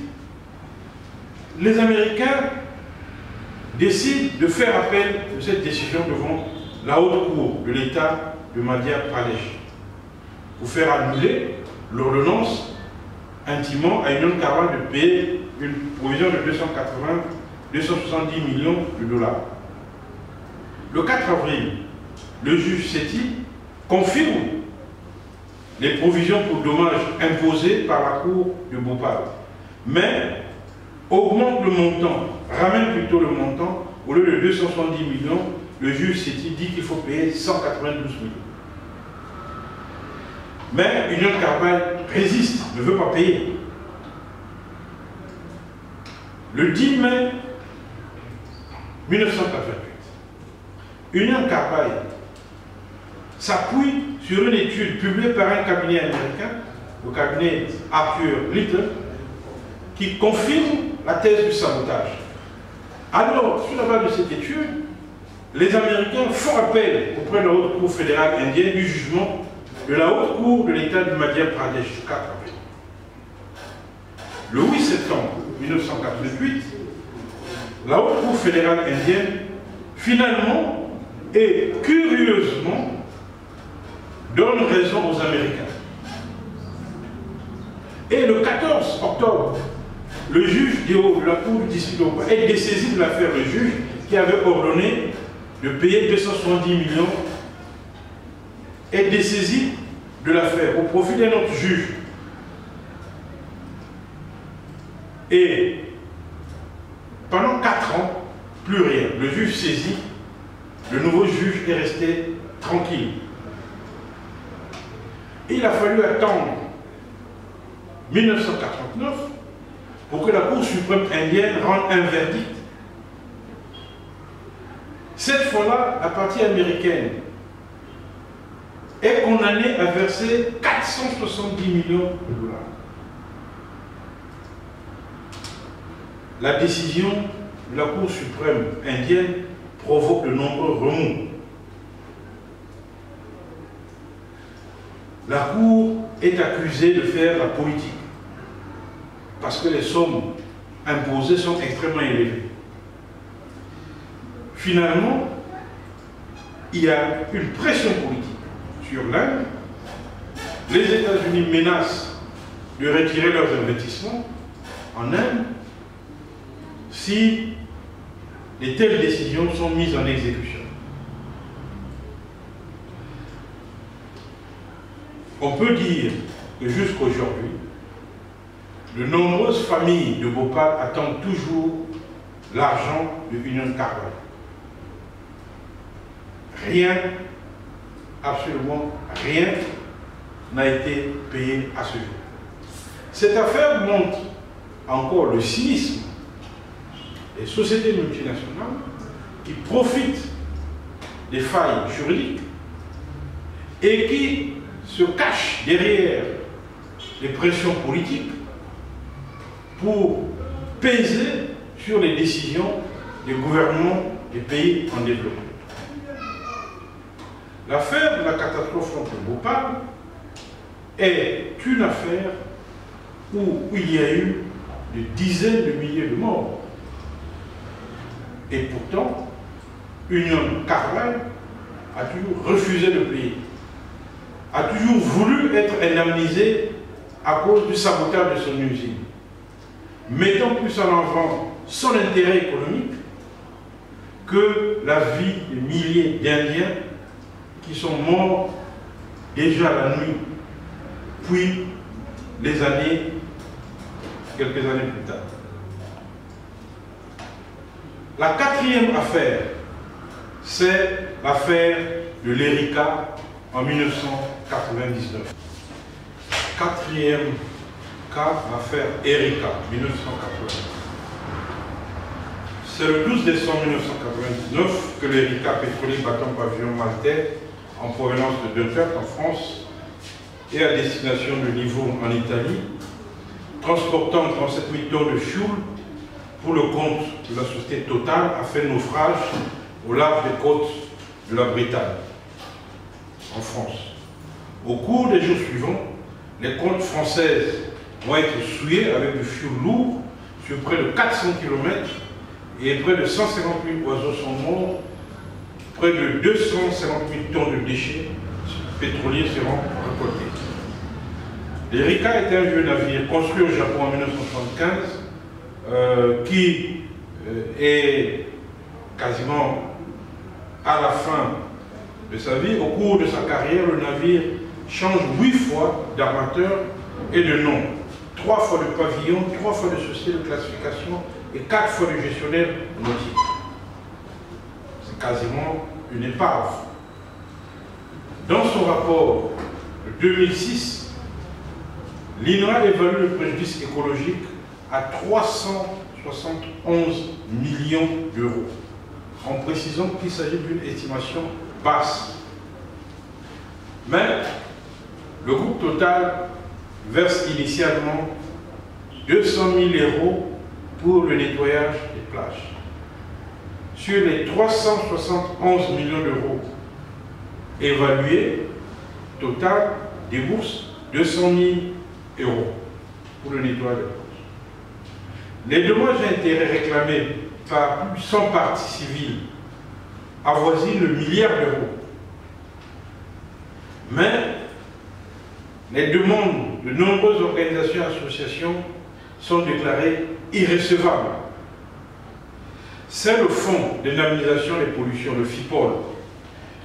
les Américains décident de faire appel de cette décision devant la haute cour de l'État de Madhya Pradesh pour faire annuler l'ordonnance intimant à Union Carbide de payer une provision de 270 millions de dollars. Le 4 avril, le juge Sethi confirme les provisions pour dommages imposées par la Cour de Bhopal, mais augmente le montant, ramène plutôt le montant, au lieu de 270 millions, le juge Sethi dit qu'il faut payer 192 millions. Mais Union Carbide résiste, ne veut pas payer. Le 10 mai 1988, Union Carbide s'appuie sur une étude publiée par un cabinet américain, le cabinet Arthur Little, qui confirme la thèse du sabotage. Alors, sur la base de cette étude, les Américains font appel auprès de la Haute Cour fédérale indienne du jugement de la Haute Cour de l'État du Madhya Pradesh, 4 avril. Le 8 septembre 1988, la Haute Cour fédérale indienne, finalement et curieusement, donne raison aux Américains. Et le 14 octobre, le juge de la Cour du district de Bhopal est dessaisi de l'affaire. Le juge qui avait ordonné de payer 270 millions est dessaisi de l'affaire au profit d'un autre juge. Et pendant 4 ans, plus rien. Le juge saisi, le nouveau juge est resté tranquille. Et il a fallu attendre 1949 pour que la Cour suprême indienne rende un verdict. Cette fois-là, la partie américaine est condamnée à verser 470 millions de dollars. La décision de la Cour suprême indienne provoque de nombreux remous. La Cour est accusée de faire la politique parce que les sommes imposées sont extrêmement élevées. Finalement, il y a une pression politique sur l'Inde. Les États-Unis menacent de retirer leurs investissements en Inde si de telles décisions sont mises en exécution. On peut dire que jusqu'à aujourd'hui, de nombreuses familles de Bhopal attendent toujours l'argent de Union Carbide. Rien, absolument rien, n'a été payé à ce jour. Cette affaire montre encore le cynisme des sociétés multinationales qui profitent des failles juridiques et qui se cachent derrière les pressions politiques pour peser sur les décisions des gouvernements des pays en développement. L'affaire de la catastrophe de Bhopal est une affaire où il y a eu des dizaines de milliers de morts. Et pourtant, Union Carbone a toujours refusé de payer, a toujours voulu être indemnisé à cause du sabotage de son usine, mettant plus en avant son intérêt économique que la vie de milliers d'Indiens qui sont morts déjà la nuit, puis quelques années plus tard. La quatrième affaire, c'est l'affaire de l'Erika en 1999. Quatrième cas, l'affaire Erika, 1999. C'est le 12 décembre 1999 que l'Erika pétrolier battant pavillon maltais en provenance de Dunkerque en France et à destination de Livourne en Italie, transportant 37 000 tonnes de fioul pour le compte de la société Total, a fait naufrage au large des côtes de la Bretagne, en France. Au cours des jours suivants, les côtes françaises vont être souillées avec du fioul lourd sur près de 400 km et près de 150 000 oiseaux sont morts, près de 250 000 tonnes de déchets pétroliers seront récoltés. L'Erika était un vieux navire construit au Japon en 1975 qui est quasiment à la fin de sa vie. Au cours de sa carrière, le navire change 8 fois d'armateur et de nom, 3 fois de pavillon, 3 fois de société de classification et 4 fois de gestionnaire nautique. C'est quasiment une épave. Dans son rapport de 2006, l'INRA évalue le préjudice écologique à 371 millions d'euros, en précisant qu'il s'agit d'une estimation basse. Mais le groupe Total verse initialement 200 000 € pour le nettoyage des plages. Sur les 371 millions d'euros évalués, Total débourse 200 000 € pour le nettoyage des plages. Les dommages et intérêts réclamés par plus de 100 parties civiles avoisinent le milliard d'euros. Mais les demandes de nombreuses organisations et associations sont déclarées irrecevables. C'est le Fonds d'indemnisation des pollutions, le FIPOL,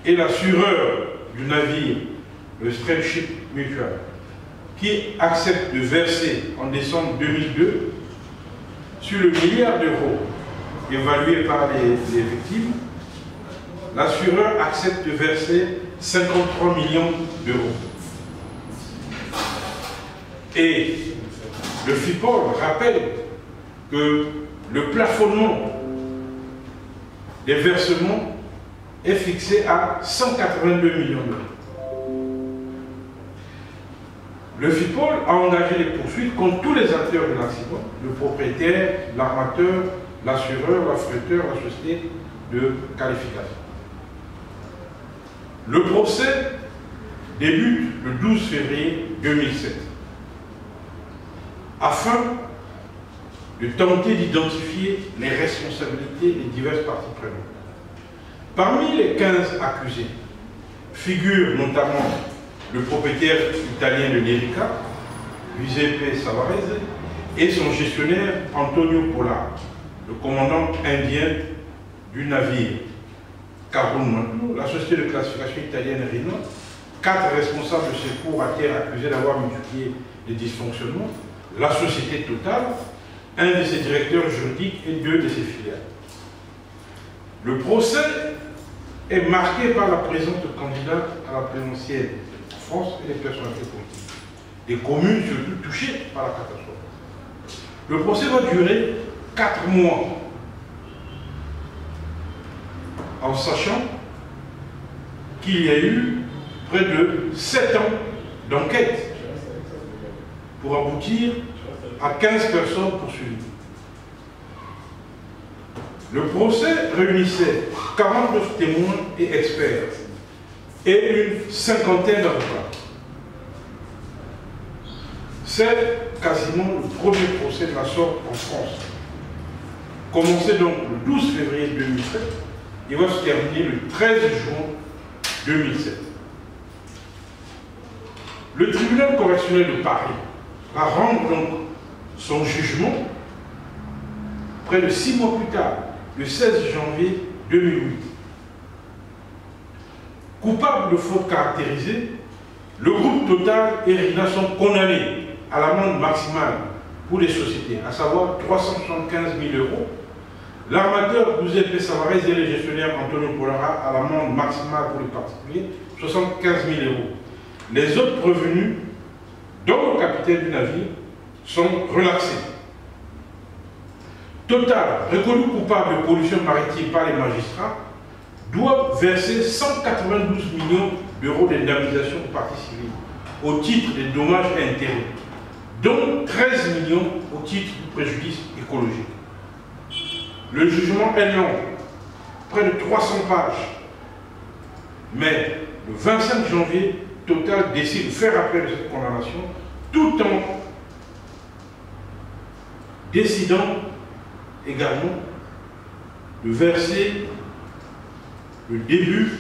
et l'assureur du navire, le Steamship Mutual, qui acceptent de verser en décembre 2002 sur le milliard d'euros évalué par les victimes. L'assureur accepte de verser 53 millions d'euros. Et le FIPOL rappelle que le plafonnement des versements est fixé à 182 millions d'euros. Le FIPOL a engagé des poursuites contre tous les acteurs de l'accident, le propriétaire, l'armateur, l'assureur, l'affréteur, la société de qualification. Le procès débute le 12 février 2007 afin de tenter d'identifier les responsabilités des diverses parties prenantes. Parmi les 15 accusés figurent notamment le propriétaire italien de l'Erika, Giuseppe Savarese, et son gestionnaire Antonio Pola, le commandant indien du navire, Carun, la société de classification italienne Rino, 4 responsables de secours à terre accusés d'avoir multiplié les dysfonctionnements, la société Total, un de ses directeurs juridiques et 2 de ses filiales. Le procès est marqué par la présence de candidats à la présidentielle en France et des personnalités politiques, des communes surtout touchées par la catastrophe. Le procès va durer 4 mois, en sachant qu'il y a eu près de 7 ans d'enquête pour aboutir à 15 personnes poursuivies. Le procès réunissait 49 témoins et experts et une cinquantaine d'avocats. C'est quasiment le premier procès de la sorte en France. Commencé donc le 12 février 2007 Il va se terminer le 13 juin 2007. Le tribunal correctionnel de Paris va rendre donc son jugement près de 6 mois plus tard, le 16 janvier 2008. Coupable de faute caractérisée, le groupe Total et RINA sont condamnés à l'amende maximale pour les sociétés, à savoir 375 000 €. L'armateur Giuseppe Savarez et le gestionnaire Antonio Pollara à l'amende maximale pour les particuliers, 75 000 €. Les autres revenus, dont le capitaine du navire, sont relaxés. Total, reconnu coupable de pollution maritime par les magistrats, doit verser 192 millions d'euros d'indemnisation aux parties civiles au titre des dommages et intérêts, dont 13 millions au titre du préjudice écologique. Le jugement est long, près de 300 pages, mais le 25 janvier, Total décide de faire appel de cette condamnation tout en décidant également de verser le début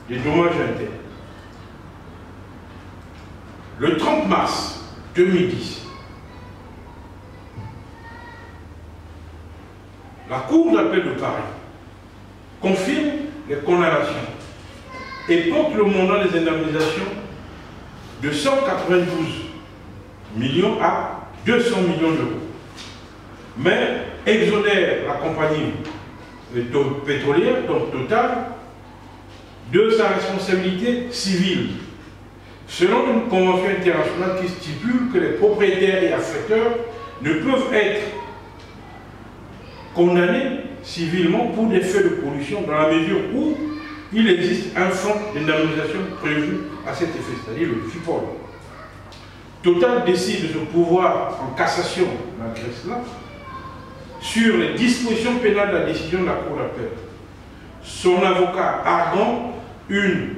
des dommages internes. Le 30 mars 2010, la Cour d'appel de Paris confirme les condamnations et porte le montant des indemnisations de 192 millions à 200 millions d'euros. Mais exonère la compagnie pétrolière, donc Total, de sa responsabilité civile, selon une convention internationale qui stipule que les propriétaires et affecteurs ne peuvent être condamnés civilement pour des faits de pollution dans la mesure où il existe un fonds d'indemnisation prévu à cet effet, c'est-à-dire le FIPOL. Total décide de se pourvoir en cassation, malgré cela, sur les dispositions pénales de la décision de la Cour d'appel. Son avocat arguant une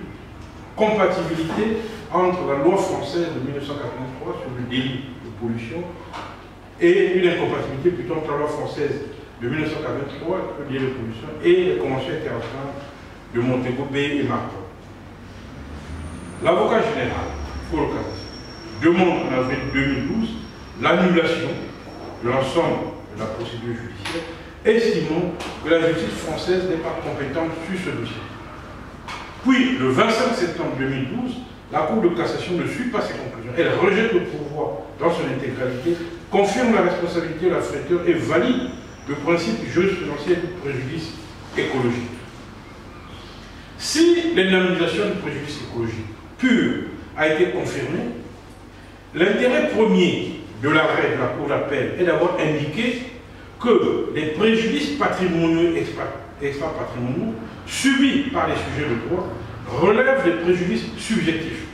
compatibilité entre la loi française de 1983 sur le délit de pollution et une incompatibilité plutôt entre la loi française de 1983 sur le délit de pollution et les conventions internationales de Montego Bay et Martin. L'avocat général, Paul Cassation, demande en avril 2012 l'annulation de l'ensemble de la procédure judiciaire, estimant que la justice française n'est pas compétente sur ce dossier. Puis, le 25 septembre 2012, la Cour de cassation ne suit pas ses conclusions. Elle rejette le pourvoi dans son intégralité, confirme la responsabilité de l'affecteur et valide le principe jurisprudentiel du préjudice écologique. Si l'indemnisation du préjudice écologique pur a été confirmée, l'intérêt premier de l'arrêt de la Cour d'appel est d'avoir indiqué que les préjudices patrimoniaux et extra-patrimoniaux subis par les sujets de droit relèvent des préjudices subjectifs.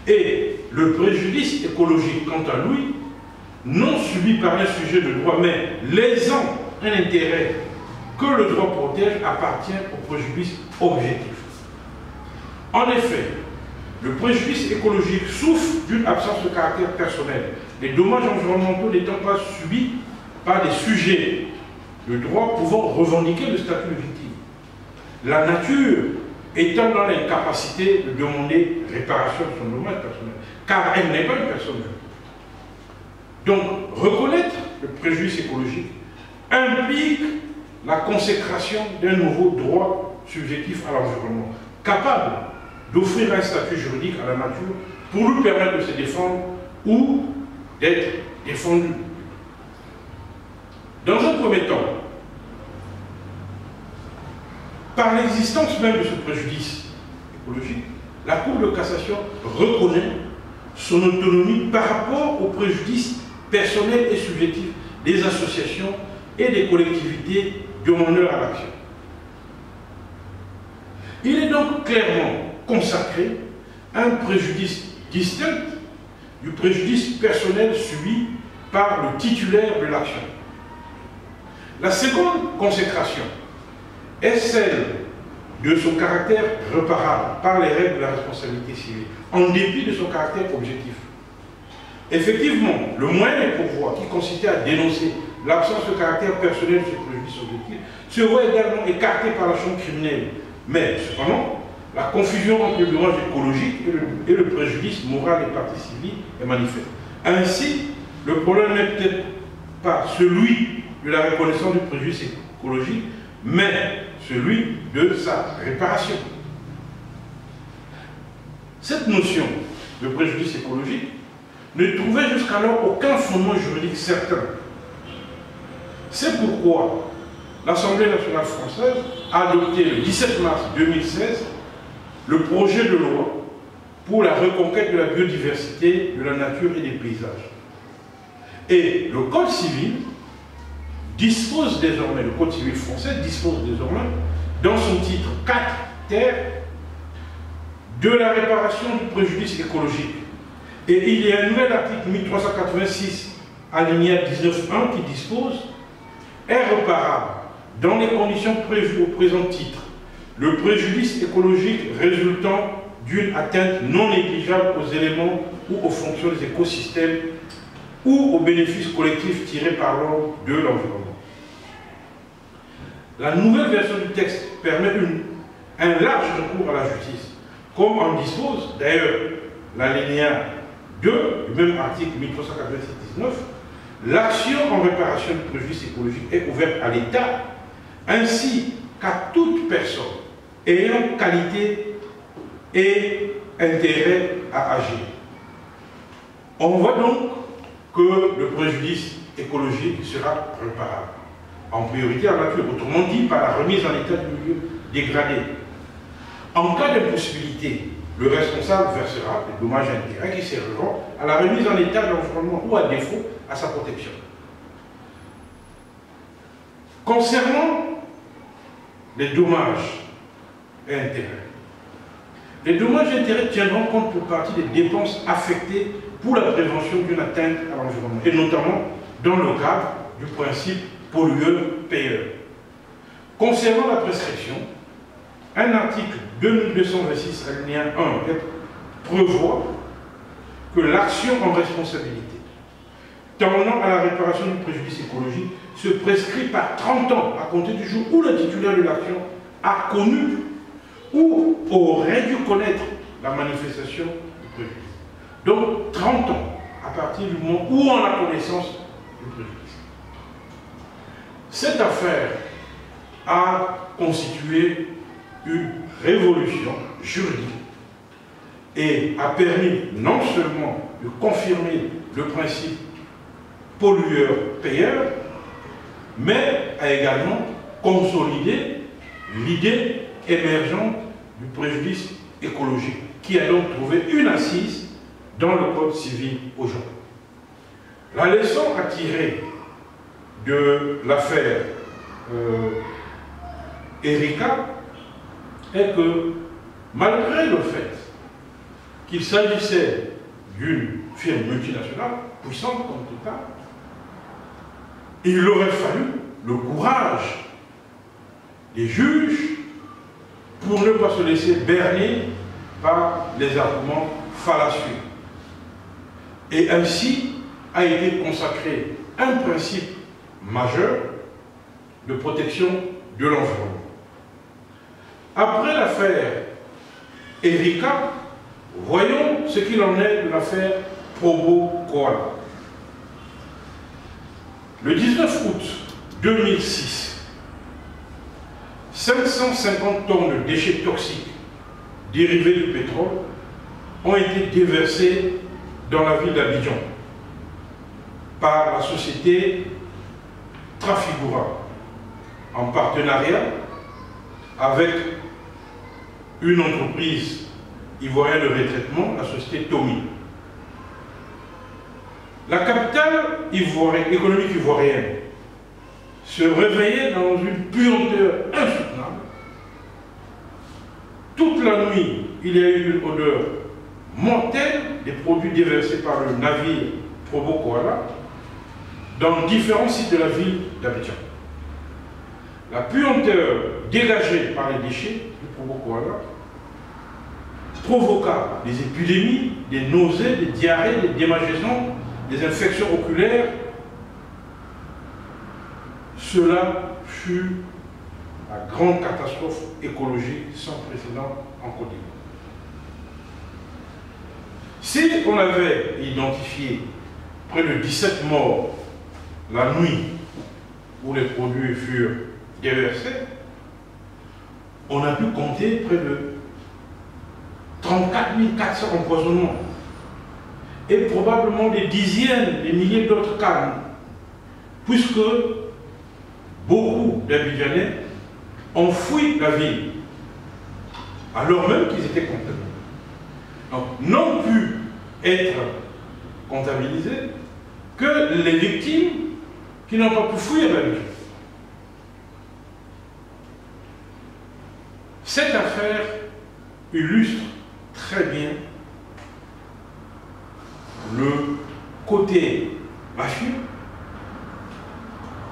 Et le préjudice écologique, quant à lui, non subi par un sujet de droit, mais lésant un intérêt que le droit protège, appartient au préjudice objectif. En effet, le préjudice écologique souffre d'une absence de caractère personnel, les dommages environnementaux n'étant pas subis par des sujets de droit pouvant revendiquer le statut de victime. La nature étant dans l'incapacité de demander réparation de son dommage personnel, car elle n'est pas une personne juive. Donc, reconnaître le préjudice écologique implique la consécration d'un nouveau droit subjectif à l'environnement, capable d'offrir un statut juridique à la nature pour lui permettre de se défendre ou d'être défendu. Dans un premier temps, par l'existence même de ce préjudice écologique, la Cour de cassation reconnaît son autonomie par rapport au préjudice personnel et subjectif des associations et des collectivités demandeurs à l'action. Il est donc clairement consacré un préjudice distinct du préjudice personnel subi par le titulaire de l'action. La seconde consécration est celle de son caractère réparable par les règles de la responsabilité civile, en dépit de son caractère objectif. Effectivement, le moyen de pourvoi qui consistait à dénoncer l'absence de caractère personnel de ce préjudice objectif se voit également écarté par la chambre criminelle. Mais cependant, la confusion entre le dommage écologique et le préjudice moral des parties civiles est manifeste. Ainsi, le problème n'est peut-être pas celui de la reconnaissance du préjudice écologique, mais celui de sa réparation. Cette notion de préjudice écologique ne trouvait jusqu'alors aucun fondement juridique certain. C'est pourquoi l'Assemblée nationale française a adopté le 17 mars 2016 le projet de loi pour la reconquête de la biodiversité, de la nature et des paysages. Et le Code civil dispose désormais, le Code civil français dispose désormais, dans son titre 4 ter, de la réparation du préjudice écologique. Et il y a un nouvel article 1386, alinéa 19.1, qui dispose « est réparable dans les conditions prévues au présent titre le préjudice écologique résultant d'une atteinte non négligeable aux éléments ou aux fonctions des écosystèmes ou aux bénéfices collectifs tirés par l'ordre de l'environnement. » La nouvelle version du texte permet un large recours à la justice, comme en dispose d'ailleurs l'alinéa 2 du même article 1386-19. L'action en réparation du préjudice écologique est ouverte à l'État ainsi qu'à toute personne ayant qualité et intérêt à agir. On voit donc que le préjudice écologique sera réparable, en priorité en nature, autrement dit par la remise en état du milieu dégradé. En cas d'impossibilité, le responsable versera des dommages et intérêts qui serviront à la remise en état de l'environnement ou à défaut à sa protection. Concernant les dommages et intérêts, les dommages et intérêts tiendront compte pour partie des dépenses affectées pour la prévention d'une atteinte à l'environnement, et notamment dans le cadre du principe pollueur-payeur. Concernant la prescription, un article 2226 alinéa 1 prévoit que l'action en responsabilité tendant à la réparation du préjudice écologique se prescrit par 30 ans à compter du jour où le titulaire de l'action a connu ou aurait dû connaître la manifestation du préjudice. Donc 30 ans à partir du moment où on a connaissance du préjudice. Cette affaire a constitué une révolution juridique et a permis non seulement de confirmer le principe pollueur-payeur, mais a également consolidé l'idée émergente du préjudice écologique, qui a donc trouvé une assise dans le Code civil aujourd'hui. La leçon à tirer de l'affaire Erika est que, malgré le fait qu'il s'agissait d'une firme multinationale, puissante comme l'État, il aurait fallu le courage des juges pour ne pas se laisser berner par les arguments fallacieux. Et ainsi a été consacré un principe majeur de protection de l'environnement. Après l'affaire Erika, voyons ce qu'il en est de l'affaire Probo Koala. Le 19 août 2006, 550 tonnes de déchets toxiques dérivés du pétrole ont été déversés dans la ville d'Abidjan par la société Trafigura en partenariat avec une entreprise ivoirienne de retraitement, la société Tomi. La capitale économique ivoirienne se réveillait dans une puanteur insoutenable. Toute la nuit, il y a eu une odeur mortelle des produits déversés par le navire Probo Koala dans différents sites de la ville d'Abidjan. La puanteur dégagée par les déchets du Probo Koala provoqua des épidémies, des nausées, des diarrhées, des démangeaisons des infections oculaires, cela fut la grande catastrophe écologique sans précédent en Côte d'Ivoire. Si on avait identifié près de 17 morts la nuit où les produits furent déversés, on a pu compter près de 34 400 empoisonnements et probablement des dizaines, des milliers d'autres cas, puisque beaucoup d'Abidjanais ont fui la ville alors même qu'ils étaient contaminés. Donc, n'ont pu être comptabilisés que les victimes qui n'ont pas pu fuir la ville. Cette affaire illustre très bien le côté mafieux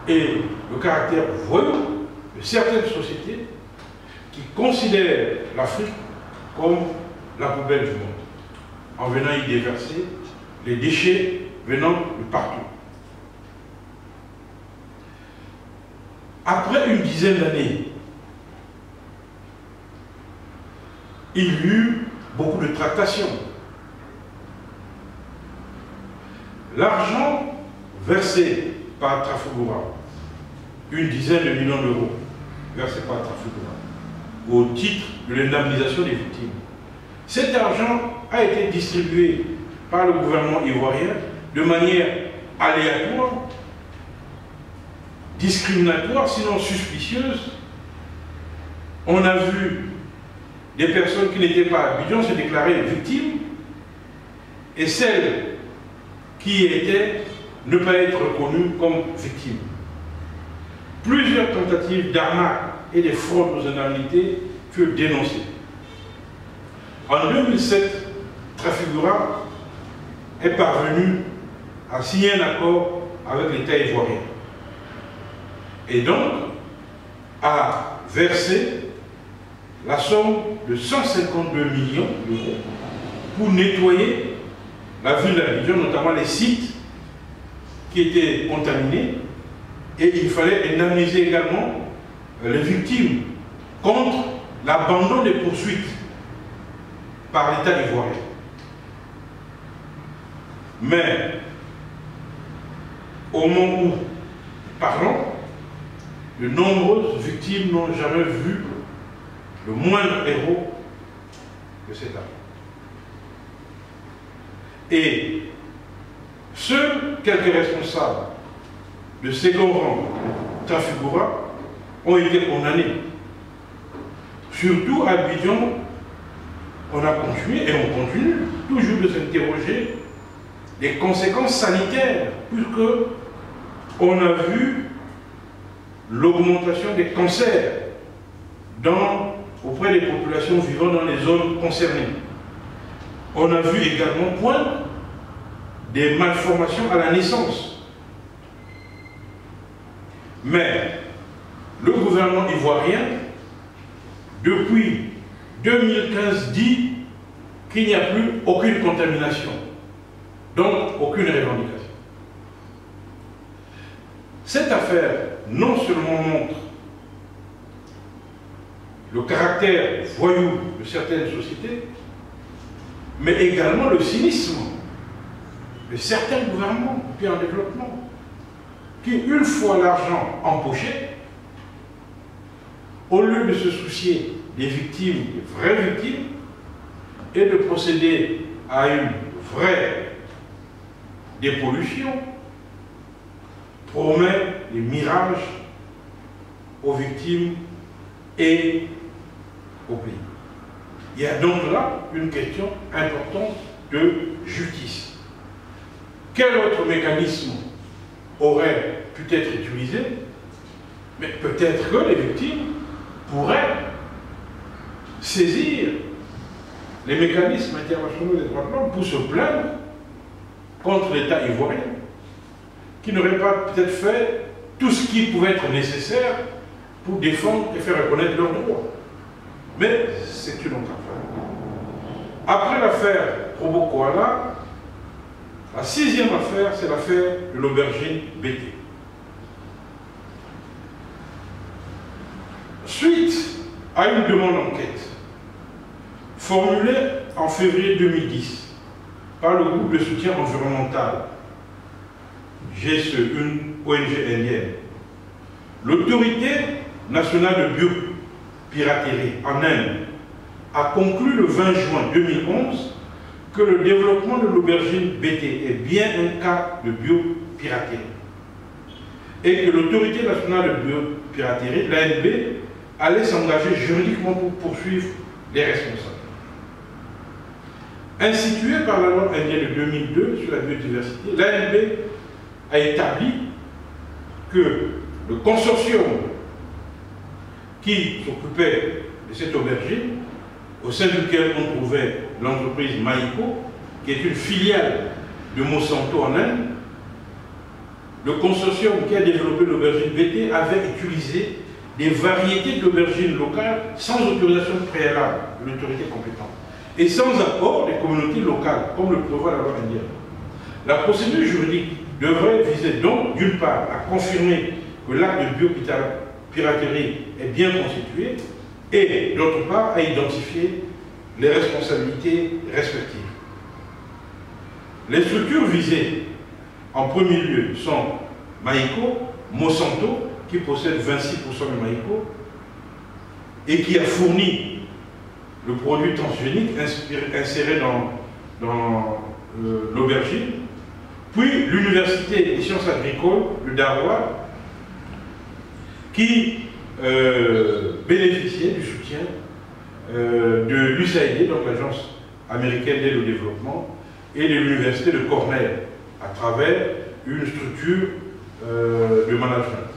et le caractère voyou de certaines sociétés qui considèrent l'Afrique comme la poubelle du monde, en venant y déverser les déchets venant de partout. Après une dizaine d'années, il y eut beaucoup de tractations. L'argent versé par Trafigura, une dizaine de millions d'euros versés par Trafigura, au titre de l'indemnisation des victimes. Cet argent a été distribué par le gouvernement ivoirien de manière aléatoire, discriminatoire, sinon suspicieuse. On a vu des personnes qui n'étaient pas à Abidjan se déclarer victimes et celles qui étaient ne pas être reconnues comme victimes. Plusieurs tentatives d'arnaque et de fraudes aux indemnités furent dénoncées. En 2007, Trafigura est parvenu à signer un accord avec l'État ivoirien et donc a versé la somme de 152 millions d'euros pour nettoyer la ville d'Abidjan, notamment les sites qui étaient contaminés, et il fallait indemniser également les victimes contre l'abandon des poursuites par l'État ivoirien. Mais au moment où nous parlons, de nombreuses victimes n'ont jamais vu le moindre héros de cet arme. Et seuls quelques responsables de second rang Trafigura ont été condamnés. Surtout à Abidjan, on a continué et on continue toujours de s'interroger des conséquences sanitaires, puisque on a vu l'augmentation des cancers auprès des populations vivant dans les zones concernées. On a vu également poindre des malformations à la naissance. Mais le gouvernement ivoirien, depuis 2015, dit qu'il n'y a plus aucune contamination, donc aucune revendication. Cette affaire non seulement montre le caractère voyou de certaines sociétés, mais également le cynisme de certains gouvernements du pays en développement, qui, une fois l'argent empoché, au lieu de se soucier des victimes, des vraies victimes, et de procéder à une vraie dépollution, promet des mirages aux victimes et au pays. Il y a donc là une question importante de justice. Quel autre mécanisme aurait pu être utilisé? Mais peut-être que les victimes pourraient saisir les mécanismes internationaux des droits de l'homme pour se plaindre contre l'État ivoirien, qui n'aurait pas peut-être fait tout ce qui pouvait être nécessaire pour défendre et faire reconnaître leurs droits. Mais c'est une autre affaire. Après l'affaire Probo Koala, La sixième affaire, c'est l'affaire de l'aubergine BT. Suite à une demande d'enquête formulée en février 2010 par le groupe de soutien environnemental GSE, une ONG indienne, l'autorité nationale de biopiraterie en Inde a conclu le 20 juin 2011 que le développement de l'aubergine BT est bien un cas de biopiraterie et que l'autorité nationale de biopiraterie, l'ANB, allait s'engager juridiquement pour poursuivre les responsables. Instituée par la loi indienne de 2002 sur la biodiversité, l'ANB a établi que le consortium qui s'occupait de cette aubergine, au sein duquel on trouvait l'entreprise Maïko, qui est une filiale de Monsanto en Inde, le consortium qui a développé l'aubergine BT avait utilisé des variétés d'aubergines locales sans autorisation préalable de l'autorité compétente et sans accord des communautés locales, comme le prévoit la loi indienne. La procédure juridique devrait viser donc, d'une part, à confirmer que l'acte de biopiraterie est bien constitué et, d'autre part, à identifier les responsabilités respectives. Les structures visées, en premier lieu, sont Maïko, Monsanto, qui possède 26% de Maïko et qui a fourni le produit transgénique inséré dans l'aubergine, puis l'Université des sciences agricoles de Darwin, qui bénéficiait du soutien de l'USAID, donc l'Agence américaine d'aide au développement, et de l'Université de Cornell, à travers une structure de management.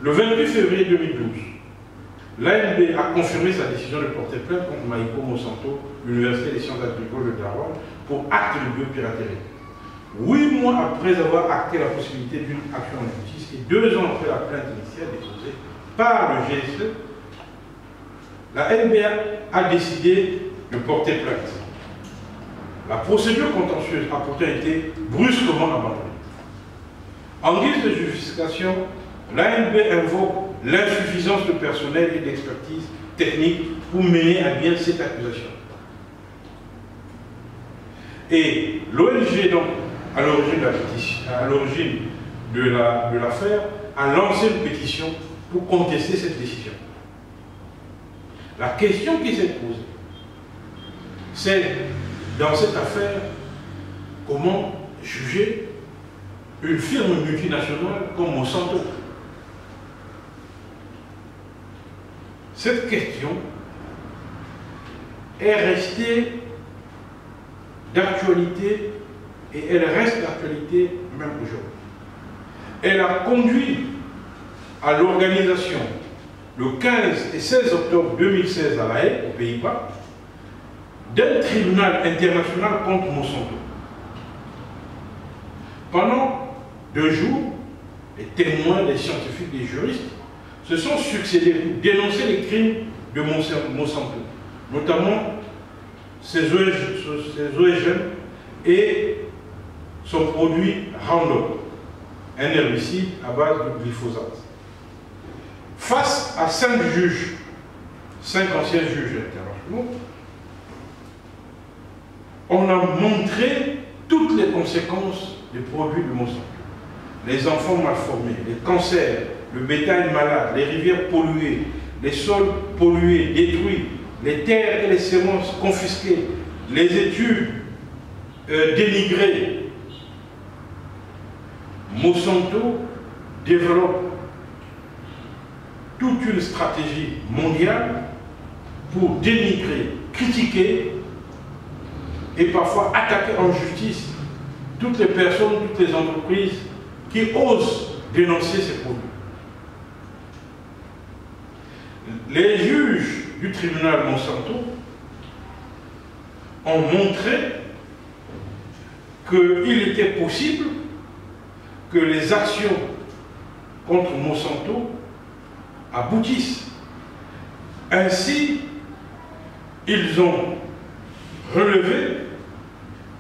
Le 28 février 2012, l'ANB a confirmé sa décision de porter plainte contre Maïko Monsanto, l'Université des sciences agricoles de Darwin, pour acte de biopiraterie. 8 mois après avoir acté la possibilité d'une action en justice et 2 ans après la plainte initiale déposée par le GSE, la NBA a décidé de porter plainte. La procédure contentieuse a pourtant été brusquement abandonnée. En guise de justification, l'ANB invoque l'insuffisance de personnel et d'expertise technique pour mener à bien cette accusation. Et l'ONG, donc, à l'origine de l'affaire, a lancé une pétition pour contester cette décision. La question qui s'est posée, c'est, dans cette affaire, comment juger une firme multinationale comme Monsanto. Cette question est restée d'actualité et elle reste d'actualité même aujourd'hui. Elle a conduit à l'organisation le 15 et 16 octobre 2016 à La Haye, aux Pays-Bas, d'un tribunal international contre Monsanto. Pendant 2 jours, les témoins, les scientifiques, les juristes se sont succédés pour dénoncer les crimes de Monsanto, notamment ses OGM et son produit Roundup, un herbicide à base de glyphosate. Face à 5 juges, 5 anciens juges internationaux, on a montré toutes les conséquences des produits de Monsanto. Les enfants malformés, les cancers, le bétail malade, les rivières polluées, les sols pollués, détruits, les terres et les semences confisquées, les études dénigrées. Monsanto développe toute une stratégie mondiale pour dénigrer, critiquer et parfois attaquer en justice toutes les personnes, toutes les entreprises qui osent dénoncer ces produits. Les juges du tribunal Monsanto ont montré qu'il était possible que les actions contre Monsanto aboutissent. Ainsi, ils ont relevé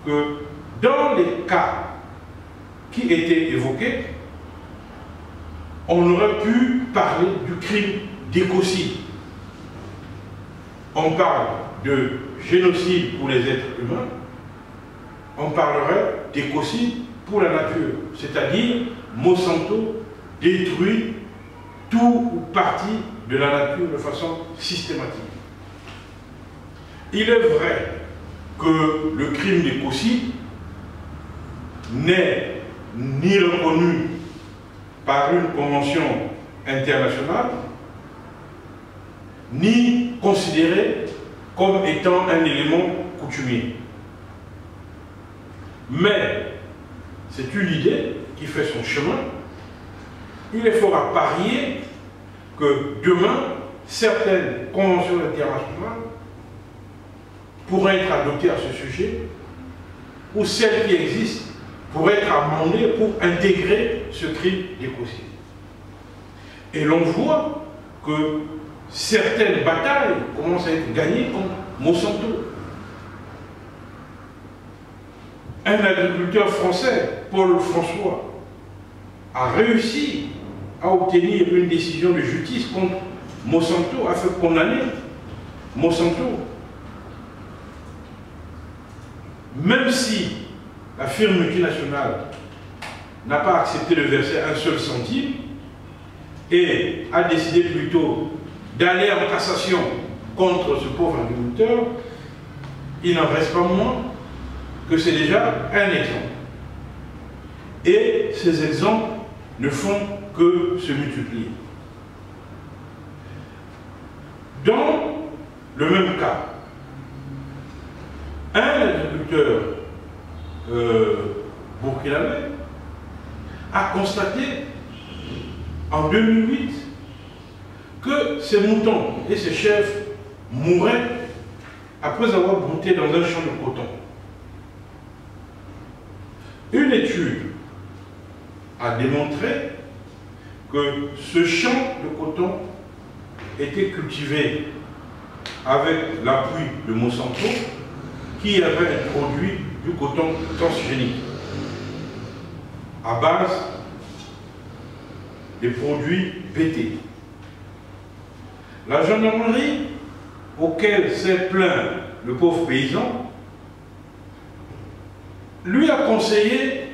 que dans les cas qui étaient évoqués, on aurait pu parler du crime d'écocide. On parle de génocide pour les êtres humains, on parlerait d'écocide pour la nature, c'est-à-dire Monsanto détruit tout ou partie de la nature de façon systématique. Il est vrai que le crime d'écocide n'est ni reconnu par une convention internationale, ni considéré comme étant un élément coutumier. Mais c'est une idée qui fait son chemin. Il est fort à parier que demain, certaines conventions internationales pourraient être adoptées à ce sujet, ou celles qui existent pourraient être amendées pour intégrer ce crime d'écocide. Et l'on voit que certaines batailles commencent à être gagnées contre Monsanto. Un agriculteur français, Paul François, a réussi à obtenir une décision de justice contre Monsanto, a fait condamner Monsanto. Même si la firme multinationale n'a pas accepté de verser un seul centime et a décidé plutôt d'aller en cassation contre ce pauvre agriculteur, il n'en reste pas moins que c'est déjà un exemple. Et ces exemples ne font que se multiplier. Dans le même cas, un agriculteur burkinabé a constaté en 2008 que ses moutons et ses chèvres mouraient après avoir brouté dans un champ de coton. Une étude a démontré que ce champ de coton était cultivé avec l'appui de Monsanto qui avait introduit du coton transgénique à base des produits BT. La gendarmerie auquel s'est plaint le pauvre paysan lui a conseillé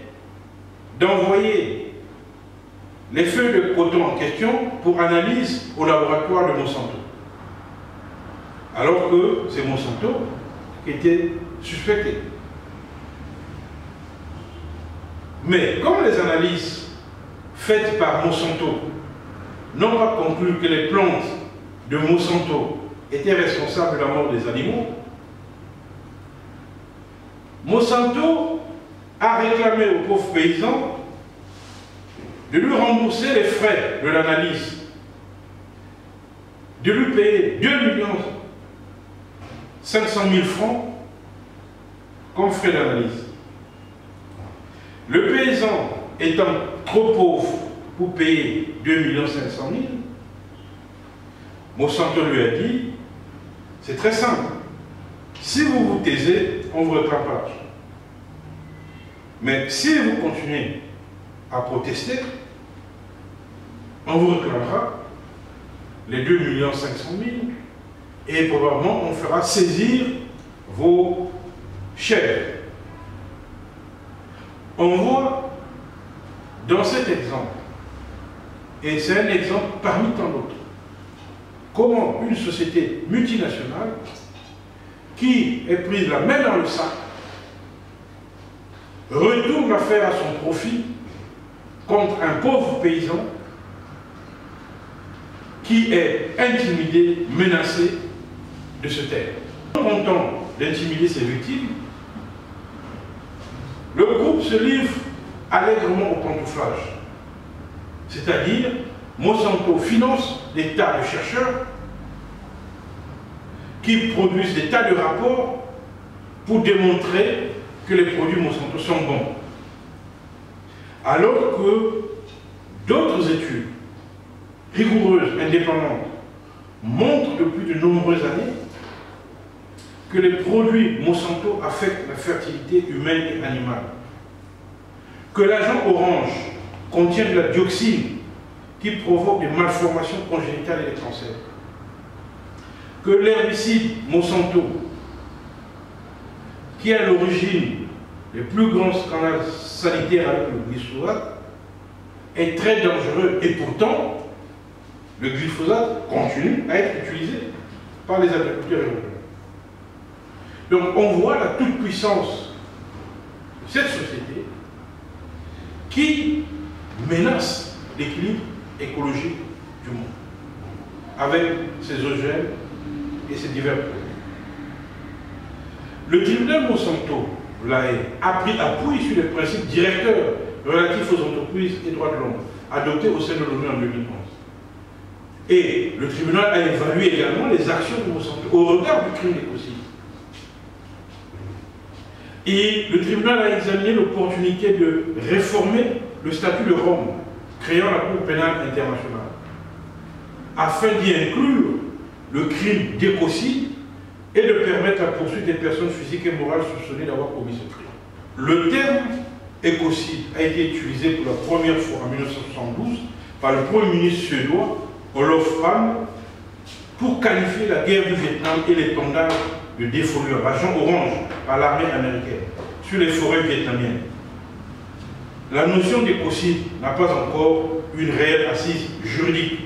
d'envoyer les feuilles de coton en question pour analyse au laboratoire de Monsanto. Alors que c'est Monsanto qui était suspecté. Mais comme les analyses faites par Monsanto n'ont pas conclu que les plantes de Monsanto étaient responsables de la mort des animaux, Monsanto a réclamé au pauvre paysan de lui rembourser les frais de l'analyse, de lui payer 2 500 000 francs comme frais d'analyse. Le paysan étant trop pauvre pour payer 2 500 000, Monsanto lui a dit, c'est très simple, si vous vous taisez, on vous réclame pas l'argent. Mais si vous continuez à protester, on vous réclamera les 2 500 000 et probablement on fera saisir vos chèvres. On voit dans cet exemple, et c'est un exemple parmi tant d'autres, comment une société multinationale qui est prise la main dans le sac retourne l'affaire à son profit contre un pauvre paysan qui est intimidé, menacé de se taire. En content d'intimider ses victimes, le groupe se livre allègrement au pantouflage. C'est-à-dire, Monsanto finance des tas de chercheurs qui produisent des tas de rapports pour démontrer que les produits Monsanto sont bons. Alors que d'autres études rigoureuses, indépendantes, montrent depuis de nombreuses années que les produits Monsanto affectent la fertilité humaine et animale, que l'agent orange contient de la dioxine qui provoque des malformations congénitales et des cancers, que l'herbicide Monsanto, qui est à l'origine des plus grands scandales sanitaires avec le glyphosate, est très dangereux et pourtant le glyphosate continue à être utilisé par les agriculteurs européens. Donc on voit la toute-puissance de cette société qui menace l'équilibre écologique du monde avec ses OGM et ses divers produits. Le tribunal Monsanto, l'AE, a pris appui sur les principes directeurs relatifs aux entreprises et droits de l'homme, adoptés au sein de l'ONU en 2011. Et le tribunal a évalué également les actions de Monsanto au regard du crime d'écocide. Et le tribunal a examiné l'opportunité de réformer le statut de Rome, créant la Cour pénale internationale, afin d'y inclure le crime d'écocide et de permettre la poursuite des personnes physiques et morales soupçonnées d'avoir commis ce crime. Le terme écocide a été utilisé pour la première fois en 1972 par le Premier ministre suédois Olof Palme pour qualifier la guerre du Vietnam et l'épandage de défoliants, l'agent orange, par l'armée américaine sur les forêts vietnamiennes. La notion d'écocide n'a pas encore une réelle assise juridique.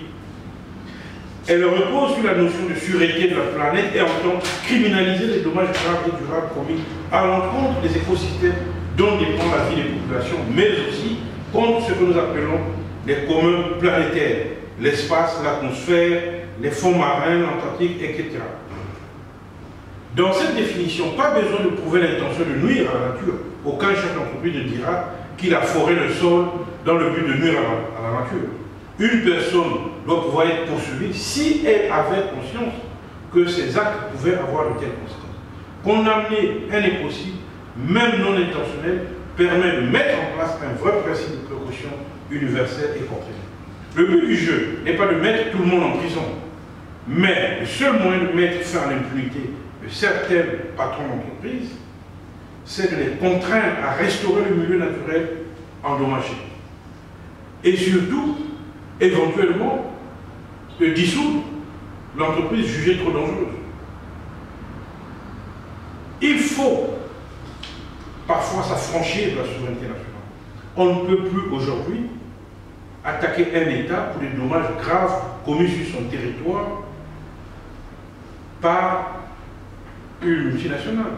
Elle repose sur la notion de sûreté de la planète et entend criminaliser les dommages graves et durables commis à l'encontre des écosystèmes dont dépend la vie des populations, mais aussi contre ce que nous appelons les communs planétaires, l'espace, l'atmosphère, les fonds marins, l'Antarctique, etc. Dans cette définition, pas besoin de prouver l'intention de nuire à la nature. Aucun chef d'entreprise ne dira qu'il a foré le sol dans le but de nuire à la nature. Une personne doit pouvoir être poursuivie si elle avait conscience que ses actes pouvaient avoir de telles conséquences. Condamner un écocide, même non intentionnel, permet de mettre en place un vrai principe de précaution universel et contraignant. Le but du jeu n'est pas de mettre tout le monde en prison, mais le seul moyen de mettre fin à l'impunité de certains patrons d'entreprise, c'est de les contraindre à restaurer le milieu naturel endommagé. Et surtout, éventuellement, de dissoudre l'entreprise jugée trop dangereuse. Il faut parfois s'affranchir de la souveraineté nationale. On ne peut plus aujourd'hui attaquer un État pour des dommages graves commis sur son territoire par une multinationale.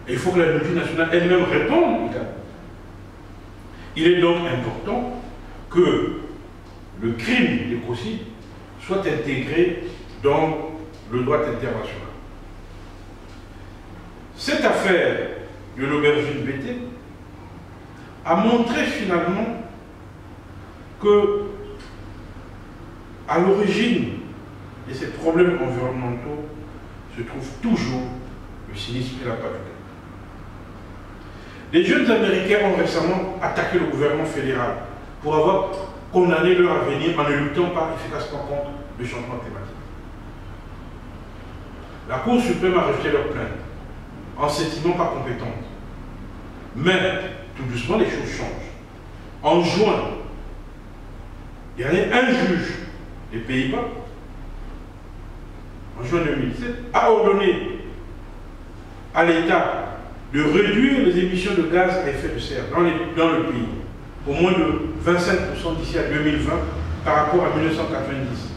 Et il faut que la multinationale elle-même réponde. Il est donc important que le crime d'écocide soit intégré dans le droit international. Cette affaire de l'aubergine BT a montré finalement que, à l'origine de ces problèmes environnementaux, se trouve toujours le cynisme et la pauvreté. Les jeunes Américains ont récemment attaqué le gouvernement fédéral pour avoir condamné leur avenir en ne luttant pas efficacement contre le changement climatique. La Cour suprême a rejeté leur plainte en s'estimant pas compétente. Mais, tout doucement, les choses changent. En juin, il y avait un juge des Pays-Bas, en juin 2017, a ordonné à l'État de réduire les émissions de gaz à effet de serre dans le pays, au moins de 25% d'ici à 2020 par rapport à 1990.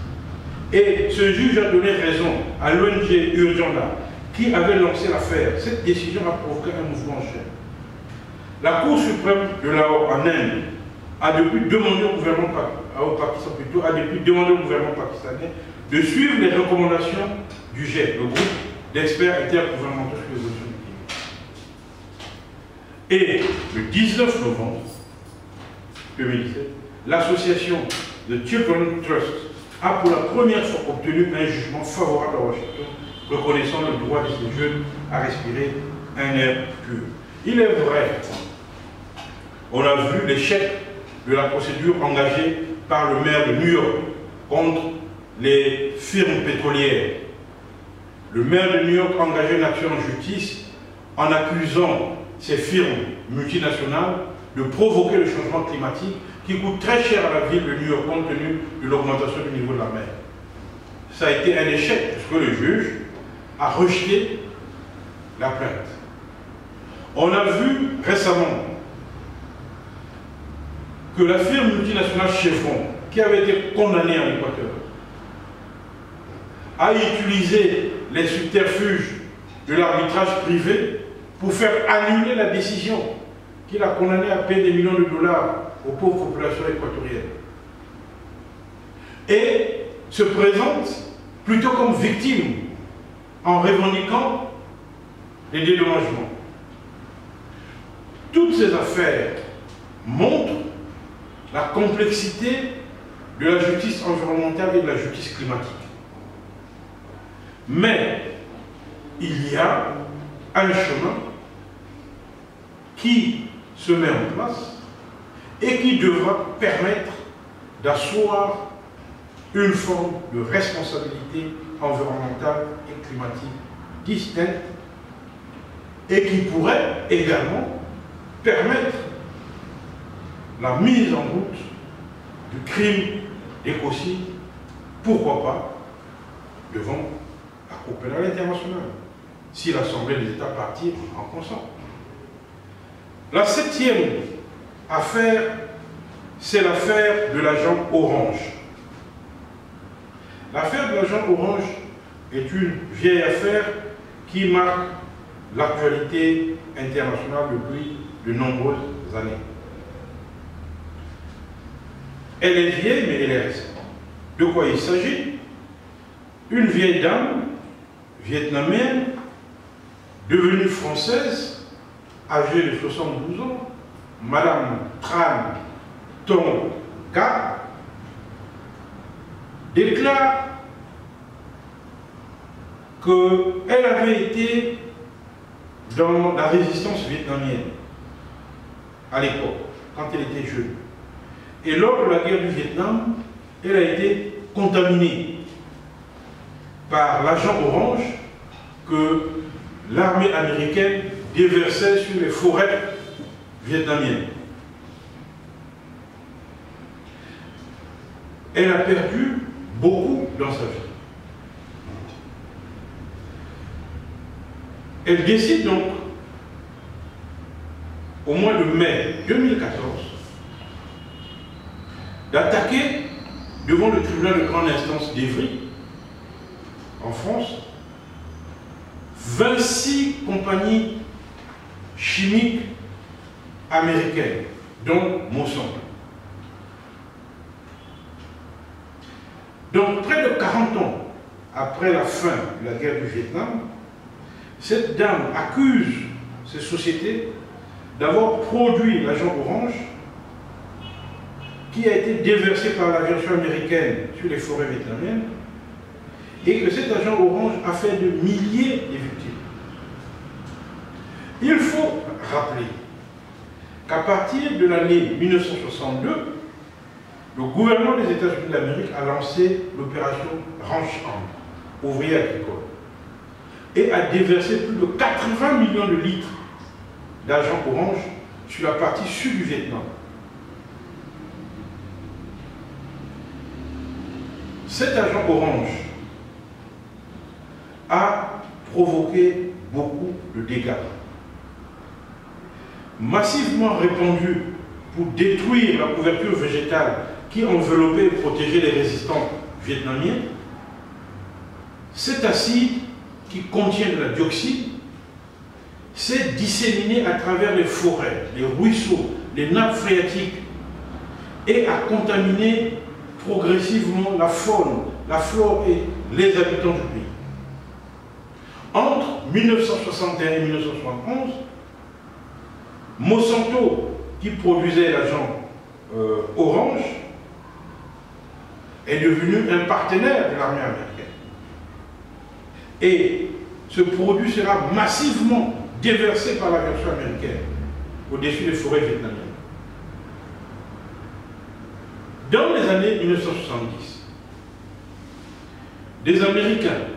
Et ce juge a donné raison à l'ONG Urgenda, qui avait lancé l'affaire. Cette décision a provoqué un mouvement en chaîne. La Cour suprême de Lahore en Inde a depuis demandé au gouvernement pakistanais de suivre les recommandations du GIEC, le groupe d'experts intergouvernementaux sur l'évolution du climat. Et le 19 novembre 2017, l'association The Children's Trust a pour la première fois obtenu un jugement favorable à Washington, reconnaissant le droit de ces jeunes à respirer un air pur. Il est vrai, on a vu l'échec de la procédure engagée par le maire de New York contre les firmes pétrolières le maire de New York a engagé une action en justice en accusant ces firmes multinationales de provoquer le changement climatique qui coûte très cher à la ville de New York compte tenu de l'augmentation du niveau de la mer. Ça a été un échec puisque le juge a rejeté la plainte. On a vu récemment que la firme multinationale Chevron, qui avait été condamnée en Équateur, a utilisé les subterfuges de l'arbitrage privé pour faire annuler la décision qui l'a condamné à payer des millions de dollars aux pauvres populations équatoriennes. Et se présente plutôt comme victime en revendiquant les dédommagements. Toutes ces affaires montrent la complexité de la justice environnementale et de la justice climatique. Mais il y a un chemin qui se met en place et qui devra permettre d'asseoir une forme de responsabilité environnementale et climatique distincte et qui pourrait également permettre la mise en route du crime d'écocide, pourquoi pas, devant la Cour pénale internationale, si l'Assemblée des États partie en consent. La 7e affaire, c'est l'affaire de l'agent Orange. L'affaire de l'agent Orange est une vieille affaire qui marque l'actualité internationale depuis de nombreuses années. Elle est vieille, mais elle est récente. De quoi il s'agit? Une vieille dame vietnamienne, devenue française, âgée de 72 ans, Madame Tran Tong Ka, déclare qu'elle avait été dans la résistance vietnamienne à l'époque, quand elle était jeune. Et lors de la guerre du Vietnam, elle a été contaminée par l'agent Orange que l'armée américaine déversait sur les forêts vietnamiennes. Elle a perdu beaucoup dans sa vie. Elle décide donc, au mois de mai 2014, d'attaquer devant le tribunal de grande instance d'Evry, en France, 26 compagnies chimiques américaines, dont Monsanto. Donc, près de 40 ans après la fin de la guerre du Vietnam, cette dame accuse ces sociétés d'avoir produit l'agent Orange qui a été déversé par l'aviation américaine sur les forêts vietnamiennes et que cet agent Orange a fait de milliers de victimes. Il faut rappeler qu'à partir de l'année 1962, le gouvernement des États-Unis d'Amérique a lancé l'opération Ranch Hand, ouvrier agricole, et a déversé plus de 80 millions de litres d'agent Orange sur la partie sud du Vietnam. Cet agent Orange a provoqué beaucoup de dégâts. Massivement répandu pour détruire la couverture végétale qui enveloppait et protégeait les résistants vietnamiens, cet acide qui contient de la dioxine s'est disséminé à travers les forêts, les ruisseaux, les nappes phréatiques et a contaminé progressivement la faune, la flore et les habitants du pays. Entre 1961 et 1971, Monsanto, qui produisait l'agent Orange, est devenu un partenaire de l'armée américaine. Et ce produit sera massivement déversé par l'aviation américaine au-dessus des forêts vietnamiennes. Dans les années 1970, des Américains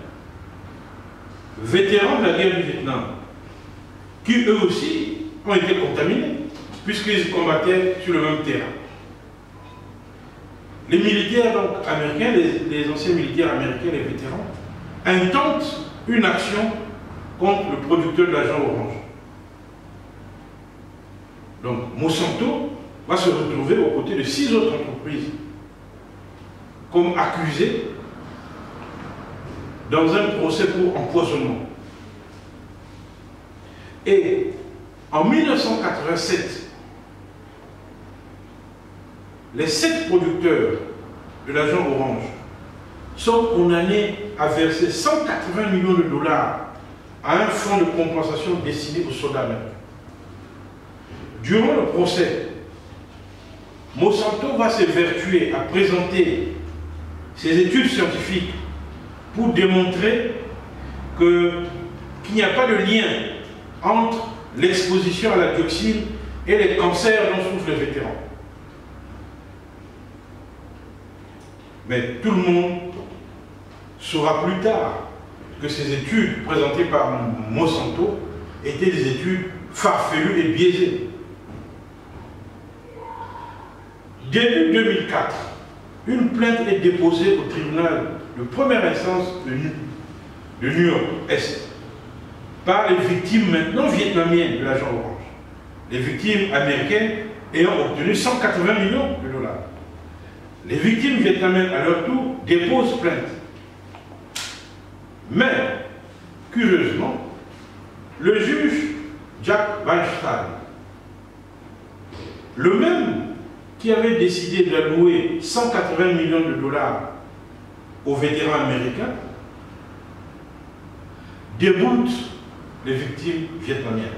vétérans de la guerre du Vietnam, qui eux aussi ont été contaminés, puisqu'ils combattaient sur le même terrain. Les militaires donc, américains, les anciens militaires américains, les vétérans, intentent une action contre le producteur de l'agent orange. Donc Monsanto va se retrouver aux côtés de 6 autres entreprises comme accusées dans un procès pour empoisonnement. Et en 1987, les 7 producteurs de l'agent orange sont condamnés à verser 180 millions de dollars à un fonds de compensation destiné aux soldats américains. Durant le procès, Monsanto va s'évertuer à présenter ses études scientifiques pour démontrer qu'il n'y a pas de lien entre l'exposition à la dioxine et les cancers dont souffrent les vétérans. Mais tout le monde saura plus tard que ces études présentées par Monsanto étaient des études farfelues et biaisées. Début 2004, une plainte est déposée au tribunal de première instance de New York-Est par les victimes maintenant vietnamiennes de l'agent orange. Les victimes américaines ayant obtenu 180 millions de dollars. Les victimes vietnamiennes, à leur tour, déposent plainte. Mais, curieusement, le juge Jack Weinstein, le même qui avait décidé d'allouer 180 millions de dollars aux vétérans américains, déboute les victimes vietnamiennes.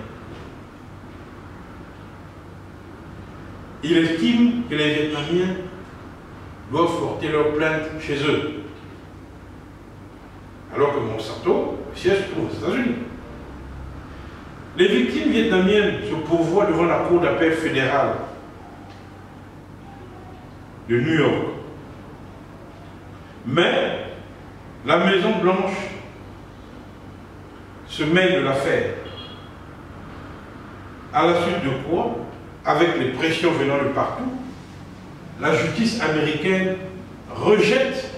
Il estime que les Vietnamiens doivent porter leur plainte chez eux, alors que Monsanto, le siège se trouve aux États-Unis. Les victimes vietnamiennes se pourvoient devant la Cour d'appel fédérale de New York. Mais la Maison-Blanche se mêle de l'affaire. À la suite de quoi, avec les pressions venant de partout, la justice américaine rejette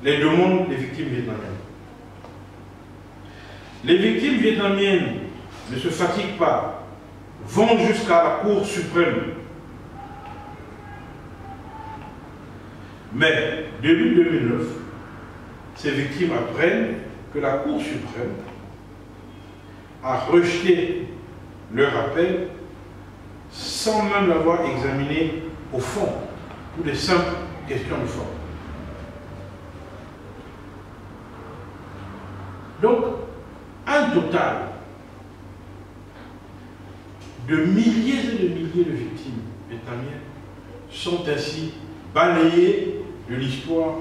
les demandes des victimes vietnamiennes. Les victimes vietnamiennes ne se fatiguent pas, vont jusqu'à la Cour suprême. Mais, début 2009, ces victimes apprennent que la Cour suprême a rejeté leur appel sans même l'avoir examiné au fond, pour des simples questions de forme. Donc, un total de milliers et de milliers de victimes vietnamiennes sont ainsi balayées de l'histoire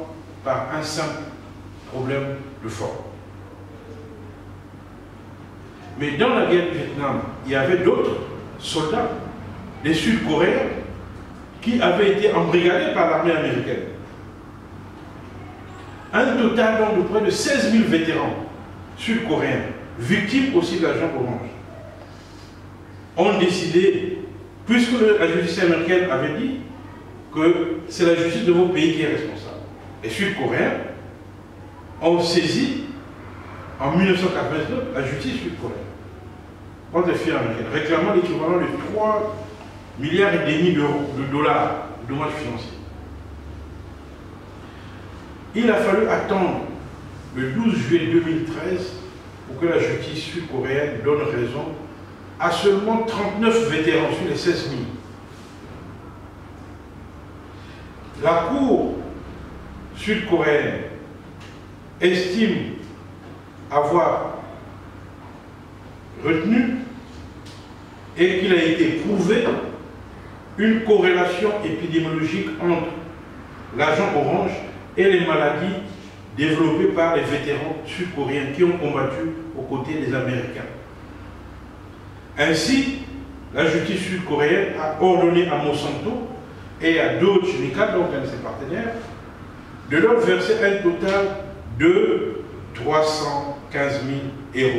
par un simple problème de forme. Mais dans la guerre du Vietnam, il y avait d'autres soldats, des Sud-Coréens, qui avaient été embrigadés par l'armée américaine. Un total donc de près de 16 000 vétérans sud-coréens, victimes aussi de l'agent orange, ont décidé, puisque la justice américaine avait dit que c'est la justice de vos pays qui est responsable, les Sud-Coréens ont saisi en 1989 la justice sud-coréenne contre les firmes américaines, réclamant l'équivalent de 3,5 milliards de dollars de dommages financiers. Il a fallu attendre le 12 juillet 2013 pour que la justice sud-coréenne donne raison à seulement 39 vétérans sur les 16 000. La Cour sud-coréenne estime avoir retenu et qu'il a été prouvé une corrélation épidémiologique entre l'agent orange et les maladies développées par les vétérans sud-coréens qui ont combattu aux côtés des Américains. Ainsi, la justice sud-coréenne a ordonné à Monsanto et à d'autres chimiques, donc un de ses partenaires, de leur verser un total de 315 000 €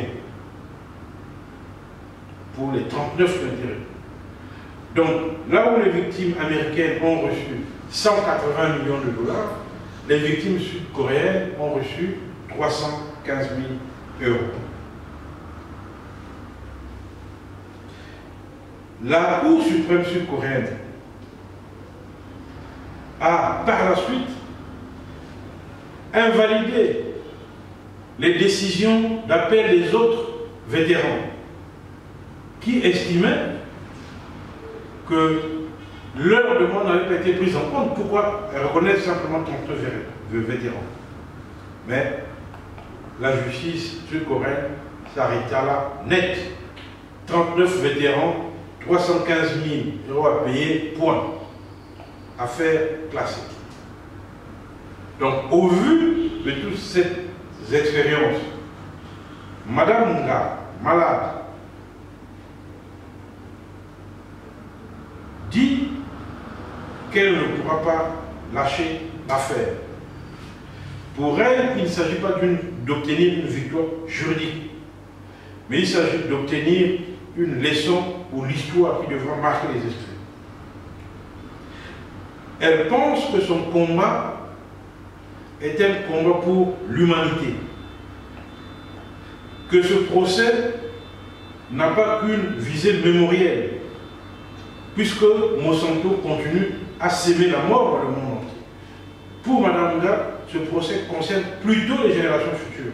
pour les 39 intérêts. Donc, là où les victimes américaines ont reçu 180 millions de dollars, les victimes sud-coréennes ont reçu 315 000 €. La Cour suprême sud-coréenne a par la suite invalidé les décisions d'appel des autres vétérans qui estimaient que leur demande n'avait pas été prise en compte. Pourquoi reconnaître simplement 39 vétérans? Mais la justice sud-coréenne s'arrêta là, net. 39 vétérans, 315 000 € à payer, point. Affaire classique. Donc, au vu de toutes ces expériences, Madame Nga, malade, dit qu'elle ne pourra pas lâcher l'affaire. Pour elle, il ne s'agit pas d'obtenir une victoire juridique, mais il s'agit d'obtenir une leçon pour l'histoire qui devra marquer les esprits. Elle pense que son combat est un combat pour l'humanité, que ce procès n'a pas qu'une visée mémorielle, puisque Monsanto continue à s'aimer la mort dans le monde entier. Pour Madame Nga, ce procès concerne plutôt les générations futures.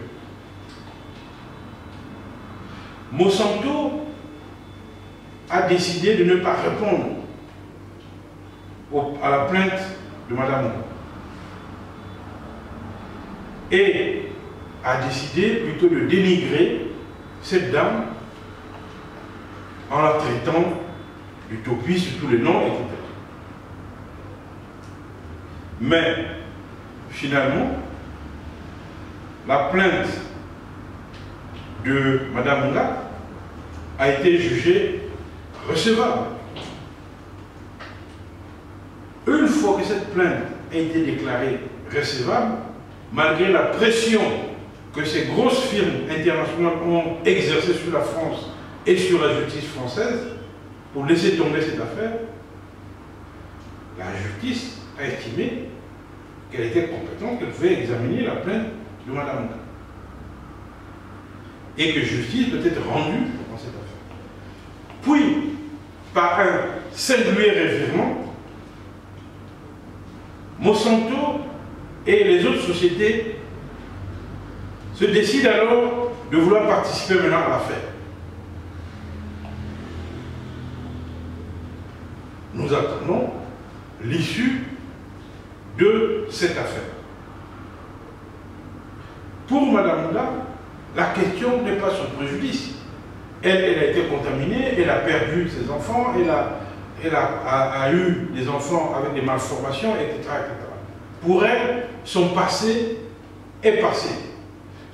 Monsanto a décidé de ne pas répondre à la plainte de Madame Nga et a décidé plutôt de dénigrer cette dame en la traitant d'utopie sur tous les noms, etc. Mais finalement, la plainte de Madame Nga a été jugée recevable. Une fois que cette plainte a été déclarée recevable, malgré la pression que ces grosses firmes internationales ont exercée sur la France et sur la justice française pour laisser tomber cette affaire, la justice a estimé qu'elle était compétente, qu'elle pouvait examiner la plainte de Madame Nga. Et que justice peut être rendue dans cette affaire. Puis, par un singulier revirement, Monsanto et les autres sociétés se décident alors de vouloir participer maintenant à l'affaire. Nous attendons l'issue de cette affaire. Pour Madame Nga, la question n'est pas son préjudice. Elle a été contaminée, elle a perdu ses enfants, elle a eu des enfants avec des malformations, etc., etc. Pour elle, son passé est passé.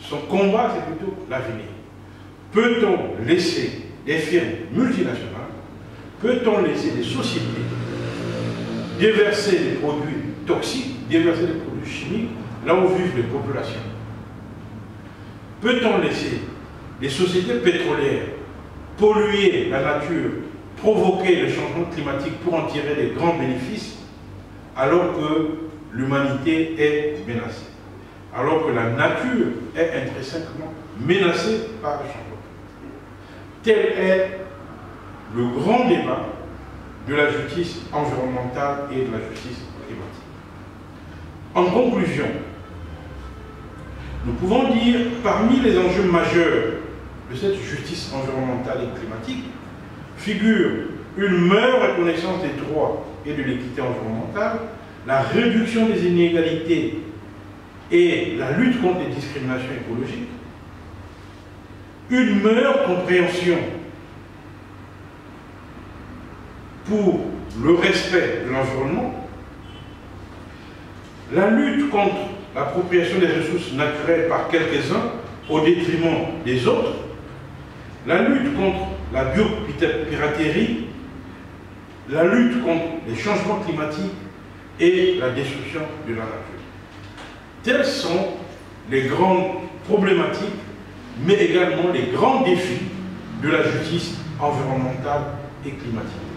Son combat, c'est plutôt l'avenir. Peut-on laisser des firmes multinationales, peut-on laisser des sociétés déverser des produits toxiques, déverser des produits chimiques là où vivent les populations? Peut-on laisser les sociétés pétrolières polluer la nature, provoquer le changement climatique pour en tirer des grands bénéfices, alors que l'humanité est menacée, alors que la nature est intrinsèquement menacée par le changement climatique? Tel est le grand débat de la justice environnementale et de la justice climatique. En conclusion, nous pouvons dire, parmi les enjeux majeurs de cette justice environnementale et climatique, figure une meilleure reconnaissance des droits et de l'équité environnementale, la réduction des inégalités et la lutte contre les discriminations écologiques, une meilleure compréhension pour le respect de l'environnement, la lutte contre l'appropriation des ressources naturelles par quelques-uns au détriment des autres, la lutte contre la biopiraterie, la lutte contre les changements climatiques et la destruction de la nature. Tels sont les grands problématiques, mais également les grands défis de la justice environnementale et climatique.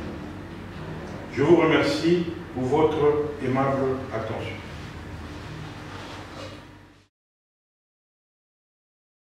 Je vous remercie pour votre aimable attention.